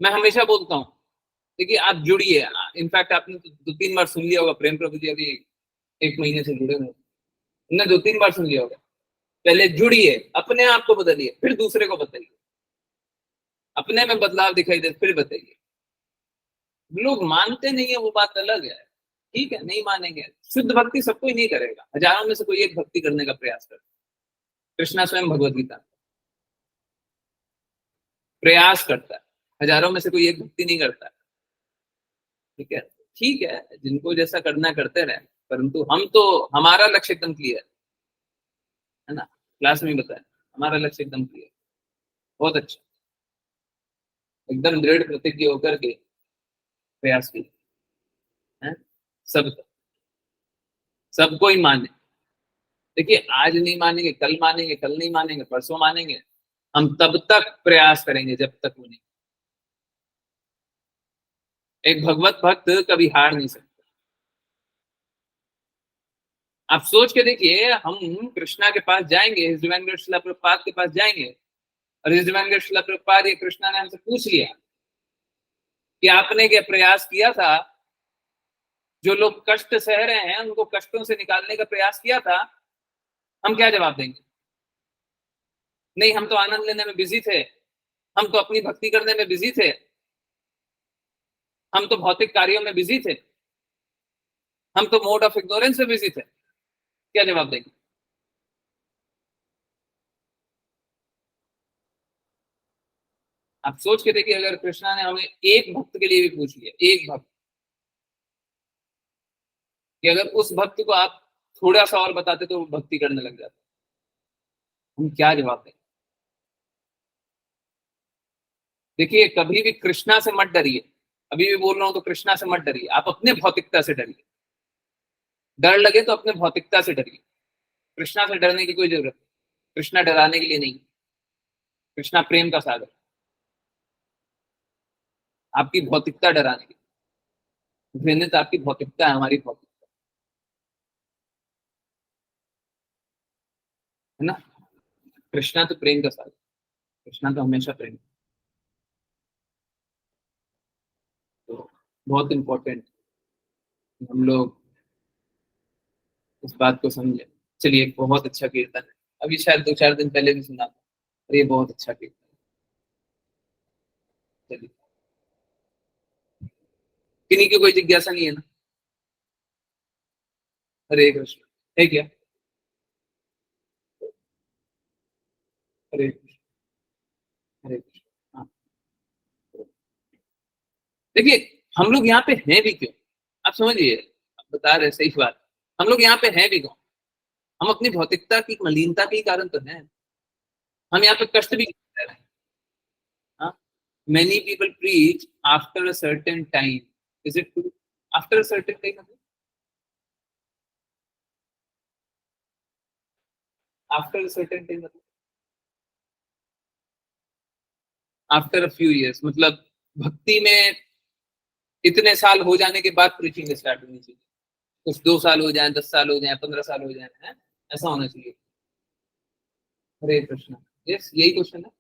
मैं हमेशा बोलता हूँ, देखिए आप जुड़िए। इनफैक्ट आपने तो 2-3 बार सुन लिया होगा, प्रेम प्रभु जी अभी 1 महीने से जुड़े हुए, उन्होंने 2-3 बार सुन लिया होगा। पहले जुड़िए, अपने आप को बदलिए, फिर दूसरे को बताइए, अपने में बदलाव दिखाई दे फिर बताइए। लोग मानते नहीं है, वो बात अलग है, ठीक है, नहीं मानेंगे। शुद्ध भक्ति सब कोई नहीं करेगा, हजारों में से कोई एक भक्ति करने का प्रयास करता है। कृष्णा स्वयं भगवत गीता प्रयास करता है, हजारों में से कोई एक भक्ति नहीं करता है। ठीक है, ठीक है, जिनको जैसा करना करते रहे, परंतु हम तो, हमारा लक्ष्य एकदम क्लियर है ना, क्लास में बताया, हमारा लक्ष्य एकदम क्लियर, बहुत अच्छा, एकदम दृढ़ प्रतिज्ञ होकर के प्रयास किया है। सब सबको ही माने। देखिए, आज नहीं मानेंगे, कल मानेंगे, कल नहीं मानेंगे, परसों मानेंगे, हम तब तक प्रयास करेंगे जब तक वो नहीं। एक भगवत भक्त कभी हार नहीं सकता। आप सोच के देखिए, हम कृष्णा के पास जाएंगे, his divine grace Srila Prabhupada के पास जाएंगे, और his divine grace Srila Prabhupada, ये कृष्णा ने हमसे पूछ लिया कि आपने क्या प्रयास किया था, जो लोग कष्ट सह रहे हैं उनको कष्टों से निकालने का प्रयास किया था, हम क्या जवाब देंगे? नहीं, हम तो आनंद लेने में बिजी थे, हम तो अपनी भक्ति करने में बिजी थे, हम तो भौतिक कार्यों में बिजी थे, हम तो मोड ऑफ इग्नोरेंस में बिजी थे। क्या जवाब देंगे? आप सोच के देखिए, अगर कृष्णा ने हमें एक भक्त के लिए भी पूछ लिया, एक भक्त, कि अगर उस भक्त को आप थोड़ा सा और बताते तो वो भक्ति करने लग जाता, हम क्या जवाब दें? देखिए, कभी भी कृष्णा से मत डरिए। अभी भी बोल रहा हूं तो कृष्णा से मत डरिए, आप अपने भौतिकता से डरिए। डर लगे तो अपने भौतिकता से डरिए, कृष्णा से डरने की कोई जरूरत नहीं। कृष्णा डराने के लिए नहीं, कृष्णा प्रेम का सागर, आपकी भौतिकता डराने के लिए। घृणित आपकी भौतिकता है, हमारी भौतिकता है ना। कृष्णा तो प्रेम का सागर, कृष्णा तो हमेशा प्रेम। तो बहुत इंपॉर्टेंट हम लोग इस बात को समझे। चलिए, बहुत अच्छा कीर्तन है, अभी शायद 2-4 दिन पहले भी सुना था, और ये बहुत अच्छा कीर्तन है। चलिए, किन्हीं की कोई जिज्ञासा नहीं है ना? हरे कृष्ण है क्या? हरे कृष्ण, हरे कृष्ण। हाँ, देखिए, हम लोग यहाँ पे हैं भी क्यों? आप समझिए, आप बता रहे सही बात, हम लोग यहाँ पे हैं भी क्यों? हम अपनी भौतिकता की मलिनता के कारण तो हैं। हम यहाँ पे कष्ट भी रह रहे हैं। हाँ, many people preach after a certain time, is it true? After a certain time मतलब after a certain time मतलब after a few years, मतलब भक्ति में इतने साल हो जाने के बाद प्रीचिंग स्टार्ट होनी चाहिए। कुछ 2 साल हो जाए, 10 साल हो जाए, 15 साल हो जाए, है ऐसा होना चाहिए। हरे कृष्ण। यस, यही क्वेश्चन है।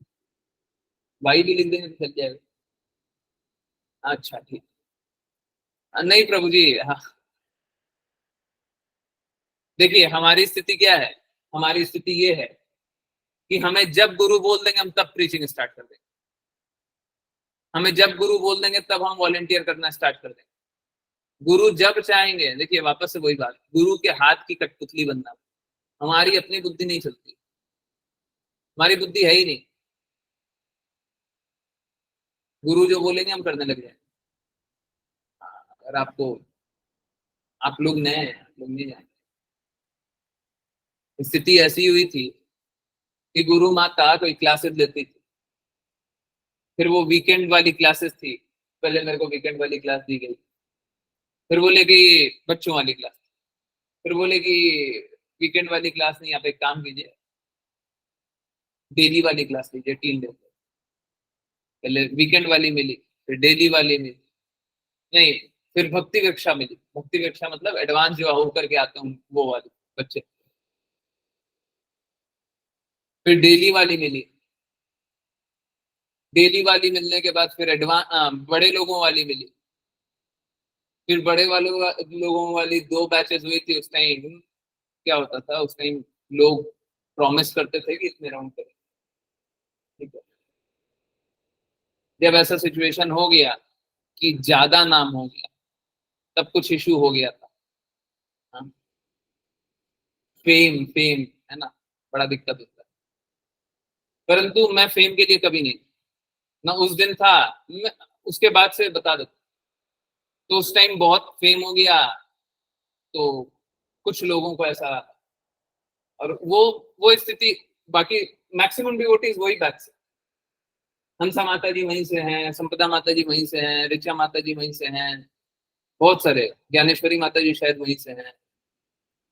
वाई भी लिख देंगे तो चल जाएगा। अच्छा, ठीक। नहीं प्रभु जी, हाँ, देखिए हमारी स्थिति क्या है, हमारी स्थिति ये है कि हमें जब गुरु बोल देंगे हम तब प्रीचिंग स्टार्ट कर देंगे। हमें जब गुरु बोल देंगे तब हम वॉलंटियर करना स्टार्ट कर देंगे। गुरु जब चाहेंगे, देखिए वापस से वही बात, गुरु के हाथ की कठपुतली बनना। हमारी अपनी बुद्धि नहीं चलती, हमारी बुद्धि है ही नहीं। गुरु जो बोलेंगे हम करने लग जाएंगे। अगर आपको, आप लोग नए हैं, आप लोग नहीं जानते, स्थिति ऐसी हुई थी कि गुरु माता कोई क्लासेस लेती थी, फिर वो वीकेंड वाली क्लासेस थी, पहले मेरे को वीकेंड वाली क्लास दी गई, फिर बोले कि बच्चों वाली क्लास, फिर बोले कि वीकेंड वाली क्लास नहीं, आप एक काम कीजिए, डेली वाली क्लास लीजिए 3 दिन। पहले वीकेंड वाली मिली, फिर डेली वाली मिली, नहीं, फिर भक्ति कक्षा मिली। भक्ति कक्षा मतलब एडवांस जो होकर के आते हैं वो वाली बच्चे। फिर डेली वाली मिली, डेली वाली मिलने के बाद फिर एडवांस बड़े लोगों वाली मिली। फिर बड़े लोगों वाली 2 बैचेस हुई थी। उस टाइम क्या होता था, उस टाइम लोग प्रॉमिस करते थे कि इतने राउंड करें, ठीक है। जब ऐसा सिचुएशन हो गया कि ज्यादा नाम हो गया, तब कुछ इशू हो गया था। हाँ? फेम फेम है ना, बड़ा दिक्कत होता है। परंतु मैं फेम के लिए कभी नहीं, ना उस दिन था, मैं उसके बाद से बता देता। तो उस टाइम बहुत फेम हो गया, तो कुछ लोगों को ऐसा, और वो स्थिति, बाकी मैक्सिमम डिवोटीज वही बैच से। हंसा माता जी वहीं से हैं, संपदा माता जी वहीं से हैं, ऋचा माता जी वहीं से हैं, बहुत सारे, ज्ञानेश्वरी माता जी शायद वहीं से हैं।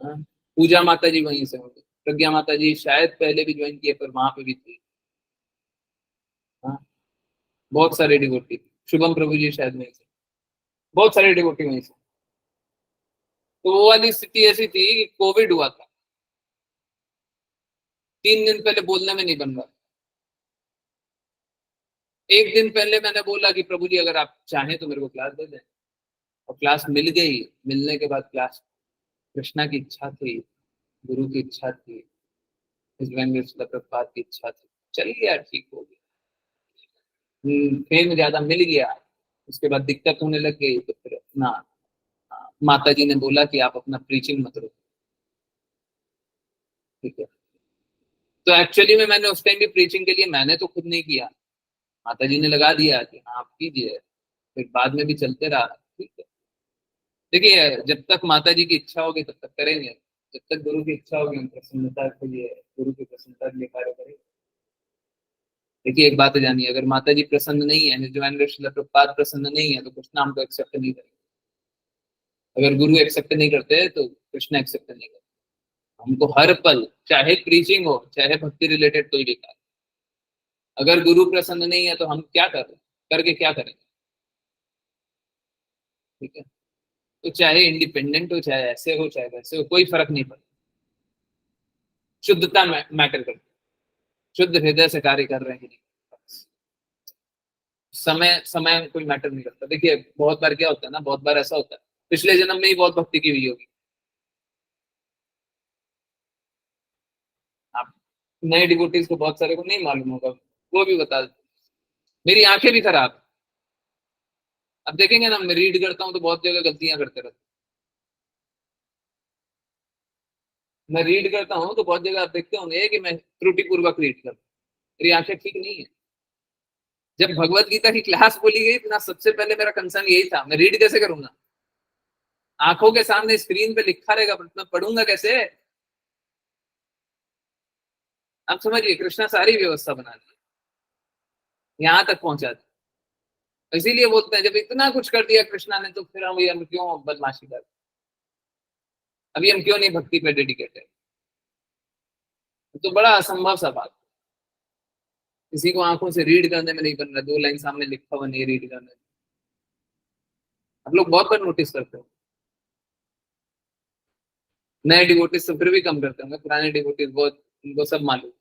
हाँ? पूजा माता जी वहीं से होंगे, प्रज्ञा माता जी शायद पहले भी ज्वाइन किए पर वहां पे भी थी। हाँ? बहुत सारे डिवोटी, शुभम प्रभु जी शायद वहीं से, बहुत सारे डिवोटी वहीं से। तो वो वाली स्थिति ऐसी थी कि कोविड हुआ था, 3 दिन पहले बोलने में नहीं बन रहा। 1 दिन पहले मैंने बोला कि प्रभु जी अगर आप चाहें तो मेरे को क्लास दे दें, और क्लास मिल गई। मिलने के बाद क्लास, कृष्णा की इच्छा थी, गुरु की इच्छा थी, इस व्यंग्य प्रभुपाद की इच्छा थी, चल गया, ठीक हो गया, फेम ज्यादा मिल गया, उसके बाद दिक्कत होने लग गई, तो फिर अपना माता जी ने बोला कि आप अपना प्रीचिंग मत रोको, ठीक है। तो एक्चुअली में मैंने उस टाइम भी प्रीचिंग के लिए मैंने तो खुद नहीं किया, माता जी ने लगा दिया कि हाँ आप कीजिए, फिर बाद में भी चलते रहा, ठीक है। देखिए जब तक माता जी की इच्छा होगी तब तक करेंगे, जब तक गुरु की इच्छा होगी हम प्रसन्नता के लिए, गुरु की प्रसन्नता के लिए कार्य करेंगे। देखिए एक बात जानिए, अगर माता जी प्रसन्न नहीं है, ज्वाइन श्रील प्रभुपाद प्रसन्न नहीं है, तो कृष्ण हमको एक्सेप्ट नहीं करेंगे। अगर गुरु एक्सेप्ट नहीं करते तो कृष्ण एक्सेप्ट नहीं करते। हमको हर पल, चाहे प्रीचिंग हो चाहे भक्ति रिलेटेड कोई भी कार्य, अगर गुरु प्रसन्न नहीं है तो हम क्या कर रहे, करके क्या करेंगे, ठीक है। तो चाहे इंडिपेंडेंट हो, चाहे ऐसे हो चाहे वैसे हो, कोई फर्क नहीं पड़ता, शुद्धता मैटर करती है, शुद्ध हृदय से कार्य कर रहे हैं कि नहीं। समय समय कोई मैटर नहीं करता। देखिए बहुत बार क्या होता है ना, बहुत बार ऐसा होता है पिछले जन्म में ही बहुत भक्ति की हुई होगी, आप नए डिवोटीज को बहुत सारे को नहीं मालूम होगा, वो भी बता देते। मेरी आंखें भी खराब, अब देखेंगे ना, मैं रीड करता हूँ तो बहुत जगह गलतियां करते रहता हूँ, मैं रीड करता हूँ तो बहुत जगह आप देखते होंगे कि मैं त्रुटिपूर्वक रीड करता हूँ, मेरी आंखें ठीक नहीं है। जब भगवत गीता की क्लास बोली गई ना, सबसे पहले मेरा कंसर्न यही था, मैं रीड कैसे करूंगा, आंखों के सामने स्क्रीन पे लिखा रहेगा, मैं पढ़ूंगा कैसे। आप समझिए कृष्णा सारी व्यवस्था बना दी, यहाँ तक पहुंचा दी। इसीलिए बोलते हैं जब इतना कुछ कर दिया कृष्णा ने, तो फिर हम क्यों बदमाशी कर, अभी हम क्यों नहीं भक्ति पे डेडिकेटेड। तो बड़ा असंभव सा बात, किसी को आंखों से रीड करने में नहीं बन रहा, 2 लाइन सामने लिखा हुआ नहीं रीड करने। आप लोग बहुत बार नोटिस करते हो, नए डिवोटीज तो फिर भी कम करते होंगे, पुराने डिवोटीज बहुत, उनको सब मालूम।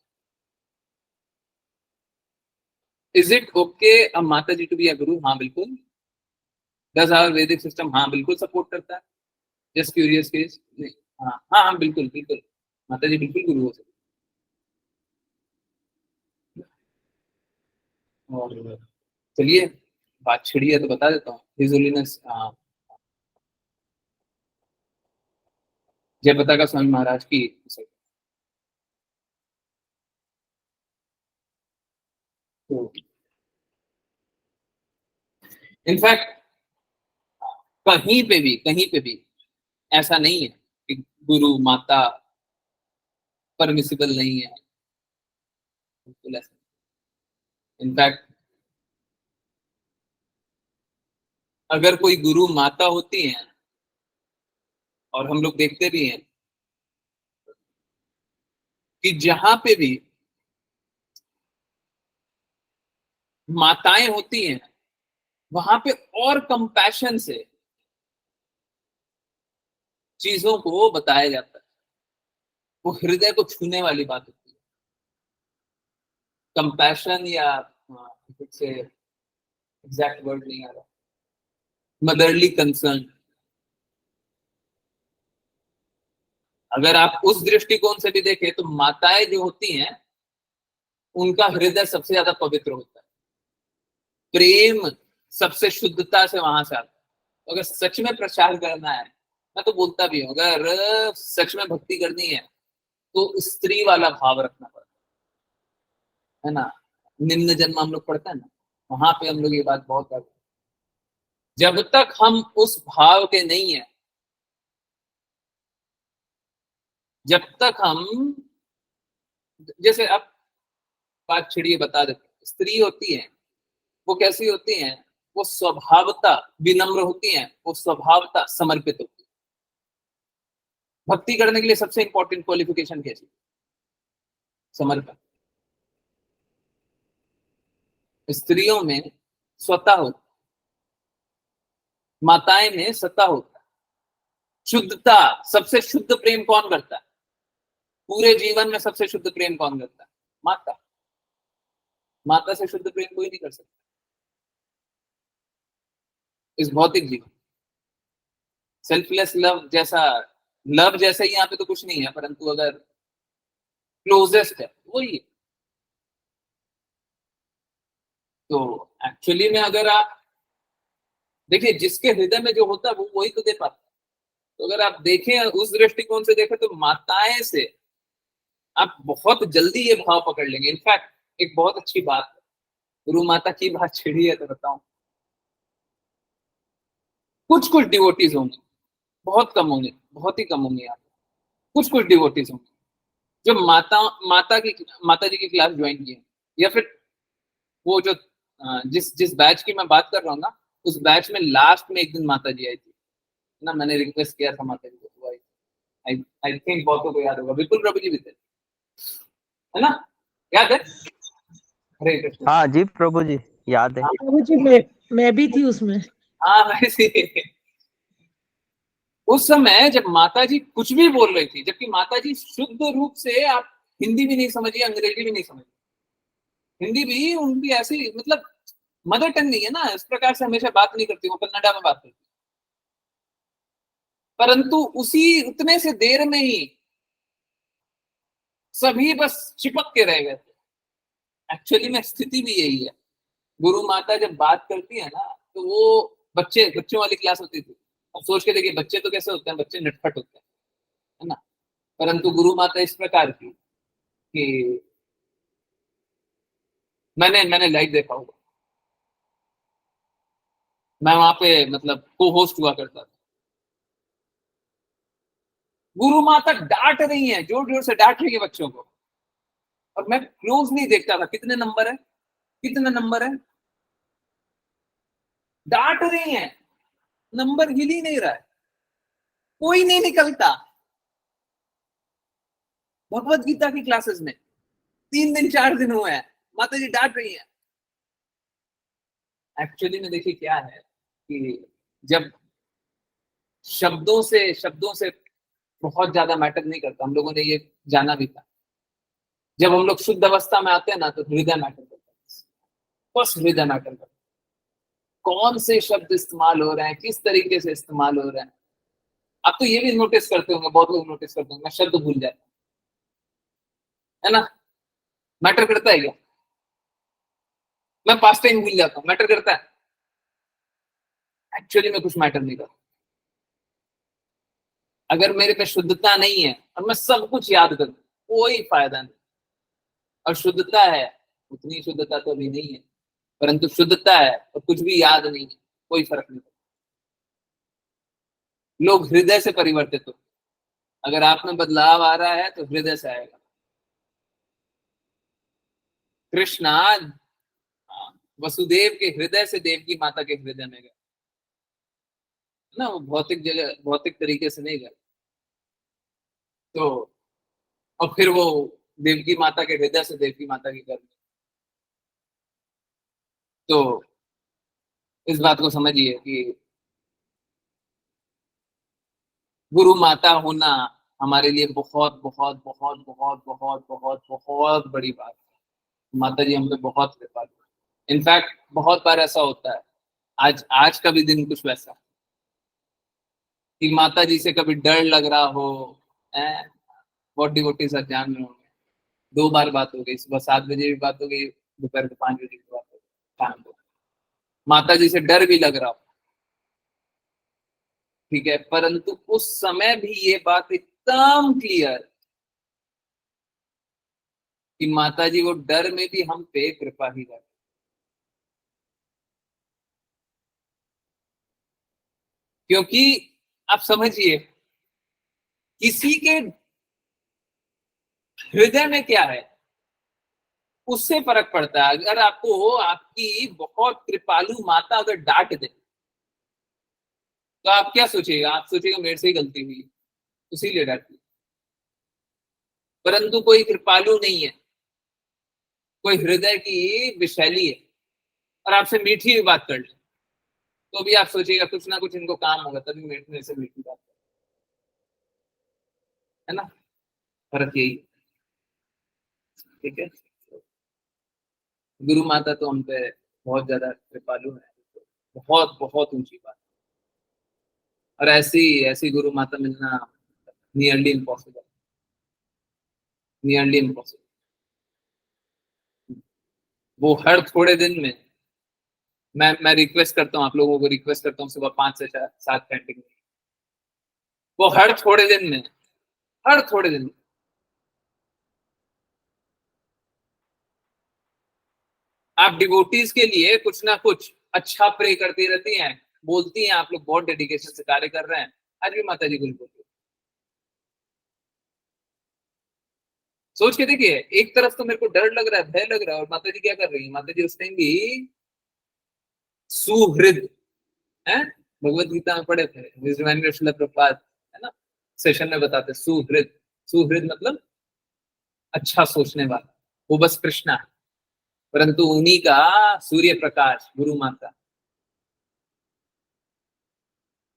इज इट ओके अ माता जी टू बी अ गुरु? हाँ बिल्कुल। डज आवर वैदिक सिस्टम? हाँ बिल्कुल सपोर्ट करता है। जस्ट क्यूरियस केस नहीं, हाँ हाँ हाँ बिल्कुल बिल्कुल, माता जी बिल्कुल गुरु हो सकते। और चलिए बात छिड़ी है तो बता देता हूँ, हिज होलीनेस जय पताका स्वामी महाराज की, तो इनफैक्ट कहीं पे भी ऐसा नहीं है कि गुरु माता परमिसिबल नहीं है, बिल्कुल ऐसा। इनफैक्ट अगर कोई गुरु माता होती है, और हम लोग देखते भी हैं कि जहां पे भी माताएं होती हैं वहां पे और कंपैशन से चीजों को बताया जाता है, वो हृदय को छूने वाली बात होती है। कंपैशन या से एग्जैक्ट वर्ड नहीं आ रहा, मदरली कंसर्न, अगर आप उस दृष्टिकोण से भी देखें तो माताएं जो होती हैं उनका हृदय सबसे ज्यादा पवित्र होता है, प्रेम सबसे शुद्धता से वहां से आता है। तो अगर सच में प्रचार करना है, मैं तो बोलता भी हूँ, अगर सच में भक्ति करनी है तो स्त्री वाला भाव रखना पड़ता है ना। निम्न जन्म हम लोग पढ़ते हैं ना, वहां पे हम लोग ये बात बहुत करते हैं। जब तक हम उस भाव के नहीं है, जब तक हम, जैसे अब बात छिड़िए बता देते, स्त्री होती है वो कैसी होती हैं, वो स्वभावता विनम्र होती हैं, वो स्वभावता समर्पित होती है। भक्ति करने के लिए सबसे इंपॉर्टेंट क्वालिफिकेशन कैसी? समर्पण। स्त्रियों में स्वतः होता, माताएं में सत्ता होता है। शुद्धता, सबसे शुद्ध प्रेम कौन करता है पूरे जीवन में? सबसे शुद्ध प्रेम कौन करता है? माता। माता से शुद्ध प्रेम कोई नहीं कर सकता इस भौतिक जीवन। सेल्फलेस लव जैसा, लव जैसा ही यहाँ पे तो कुछ नहीं है, परंतु अगर क्लोजेस्ट है वही है। तो एक्चुअली में अगर आप देखिए, जिसके हृदय में जो होता है वो वही तो दे पाता है। तो अगर आप देखें उस दृष्टिकोण से देखें तो माताएं से आप बहुत जल्दी ये भाव पकड़ लेंगे। इनफैक्ट एक बहुत अच्छी बात है, गुरु माता की बात छिड़ी है तो बताऊं, कुछ कुछ डिवोटीज होंगे, बहुत कम होंगे, बहुत ही कम होंगे आप, कुछ कुछ डिवोटीज होंगे जो माता जी की क्लास ज्वाइन की है, या फिर वो जो जिस जिस बैच की मैं बात कर रहा हूँ ना, उस बैच में लास्ट में एक दिन माता जी आई थी ना, मैंने रिक्वेस्ट किया था माता जी को, आई आई थिंक बहुतों को याद होगा, बिल्कुल प्रभु जी भी थे, है ना, याद है? हरे कृष्ण। हाँ जी प्रभु जी, याद है। प्रभु जी मैं भी थी उसमें। हाँ वैसे उस समय जब माता जी कुछ भी बोल रही थी, जबकि माता जी शुद्ध रूप से, आप हिंदी भी नहीं समझिए, अंग्रेजी भी नहीं समझिए, हिंदी भी उनकी ऐसी मतलब मदर टंग नहीं है ना, इस प्रकार से हमेशा बात नहीं करती, वो कन्नडा में बात करती, परंतु उसी उतने से देर में ही सभी बस चिपक के रह गए थे। एक्चुअली में स्थिति भी यही है, गुरु माता जब बात करती है ना, तो वो बच्चों वाली क्लास होती थी। अब सोच के देखिए, बच्चे तो कैसे होते हैं, बच्चे नटखट होते हैं, है ना, परंतु गुरु माता इस प्रकार की कि मैंने लाइव देखा होगा, मैं वहां पे मतलब को होस्ट हुआ करता था, गुरु माता डांट रही है, जोर जोर से डांट रही है बच्चों को, और मैं क्लोज नहीं देखता था, कितने नंबर है, कितने नंबर है, डांट रही है, नंबर हिल ही नहीं रहा है, कोई नहीं निकलता। भगवत गीता की क्लासेस में 3 दिन 4 दिन हुए हैं, माता जी डांट रही है। एक्चुअली में देखिए क्या है कि जब शब्दों से बहुत ज्यादा मैटर नहीं करता, हम लोगों ने ये जाना भी था, जब हम लोग शुद्ध अवस्था में आते हैं ना, तो हृदय मैटर करता है, बस हृदय मैटर करता है, कौन से शब्द इस्तेमाल हो रहे हैं, किस तरीके से इस्तेमाल हो रहे हैं। आप तो ये भी नोटिस करते होंगे, बहुत लोग नोटिस करते होंगे, मैं शब्द भूल जाता है ना, मैटर करता है क्या? मैं पास्ट टाइम भूल जाता हूँ, मैटर करता है? एक्चुअली में कुछ मैटर नहीं करता। अगर मेरे पे शुद्धता नहीं है और मैं सब कुछ याद करूं, कोई फायदा नहीं। और शुद्धता है, उतनी शुद्धता तो अभी नहीं है, परंतु शुद्धता है और कुछ भी याद नहीं है, कोई फर्क नहीं पड़ता। लोग हृदय से परिवर्तित हो, अगर आप में बदलाव आ रहा है तो हृदय से आएगा। कृष्णा वसुदेव के हृदय से देवकी माता के हृदय में गए ना, वो भौतिक जगह भौतिक तरीके से नहीं गए। तो और फिर वो देवकी माता के हृदय से देवकी माता के घर में। तो इस बात को समझिए कि गुरु माता होना हमारे लिए बहुत बहुत बहुत बहुत बहुत बहुत बहुत बड़ी बात है। माता जी हम पे बहुत कृपा की। इनफैक्ट बहुत बार ऐसा होता है, आज का भी दिन कुछ वैसा कि माता जी से कभी डर लग रहा हो, बहुत डिवोटी सर जान में होंगे, 2 बार बात हो गई, सुबह 7 बजे भी बात हो गई, दोपहर को 5 बजे भी बात हो गई, शाम को माता जी से डर भी लग रहा हो, ठीक है, परंतु उस समय भी ये बात एकदम क्लियर कि माता जी वो डर में भी हम पे कृपा ही कर, क्योंकि आप समझिए किसी के हृदय में क्या है उससे फर्क पड़ता है। अगर आपको आपकी बहुत कृपालु माता अगर डांट दे तो आप क्या सोचिएगा? आप सोचिएगा मेरे से ही गलती हुई, उसीलिए डांटी। परंतु कोई कृपालु नहीं है, कोई हृदय की विशैली है और आपसे मीठी भी बात कर ले, तो भी आप सोचिएगा कुछ ना कुछ इनको काम होगा, तभी मेरे से मीठी बात है ना, फर्क यही, ठीक है। गुरु माता तो हम पे बहुत ज्यादा कृपालु है, बहुत बहुत ऊंची बात। और ऐसी ऐसी गुरु माता मिलना नियरली इम्पॉसिबल, नियरली इम्पॉसिबल। वो हर थोड़े दिन में मैं रिक्वेस्ट करता हूँ, आप लोगों को रिक्वेस्ट करता हूँ सुबह 5 से 7 चैंटिंग, वो हर थोड़े दिन में, हर थोड़े दिन में आप डिवोटीज के लिए कुछ ना कुछ अच्छा प्रे करती रहती हैं, बोलती हैं आप लोग बहुत डेडिकेशन से कार्य कर रहे हैं। आज भी माता जी कुछ बोलती है। सोच के देखिए, एक तरफ तो मेरे को डर लग रहा है, भय लग रहा है, और माता जी क्या कर रही है? माता जी उस टाइम भी सुहृद है, भगवत गीता में पढ़े थे, श्रील प्रभुपाद है ना, सेशन में बताते सुहृद। सुहृद मतलब अच्छा सोचने वाला, वो बस कृष्णा है, परंतु उन्हीं का सूर्य प्रकाश गुरु माता,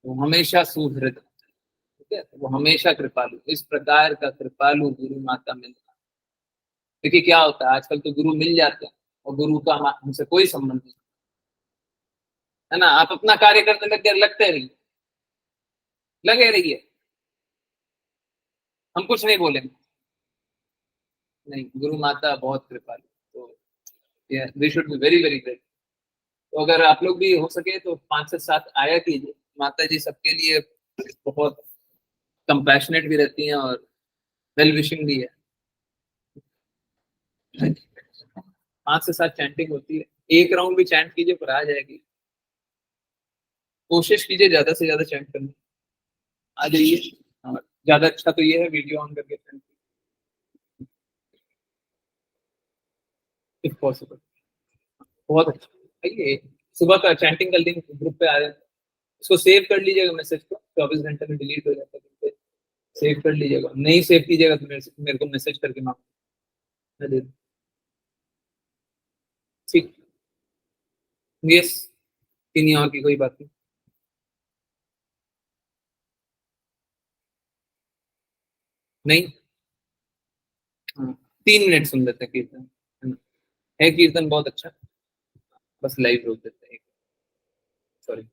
वो हमेशा सुहृद, ठीक है, वो हमेशा कृपालु। इस प्रकार का कृपालु गुरु माता मिलना। देखिए क्या होता है, आजकल तो गुरु मिल जाते हैं और गुरु का हमसे कोई संबंध नहीं है ना। आप अपना कार्य करने लगते रहिए, लगे रहिए, हम कुछ नहीं बोलेंगे। नहीं, गुरु माता बहुत कृपालु, तो we should be very very great. तो अगर आप लोग भी हो सके तो 5 से 7 आया कीजिए। माता जी सबके लिए बहुत कंपैशनेट भी रहती हैं और वेल विशिंग भी है। 5 से 7 चैंटिंग होती है, एक राउंड भी चैंट कीजिए पर आ जाएगी। कोशिश कीजिए ज्यादा से ज्यादा चैंट करने, आ जाइए। और ज्यादा अच्छा तो ये है वीडियो ऑन करके चैंट, इफ पॉसिबल। बहुत अच्छा, आइए। सुबह का चैंटिंग का लिंक ग्रुप पे आ जाए, इसको सेव कर लीजिएगा, मैसेज को 24 घंटे में डिलीट हो जाता है, सेव कर लीजिएगा। नहीं सेव कीजिएगा तो मेरे को मैसेज करके मांग, मैं दे दूं। ठीक, यस, इन्हीं और की कोई बात नहीं। नहीं, हाँ, 3 मिनट सुन लेते हैं कीर्तन, है कीर्तन बहुत अच्छा, बस लाइव रोक देते हैं। सॉरी।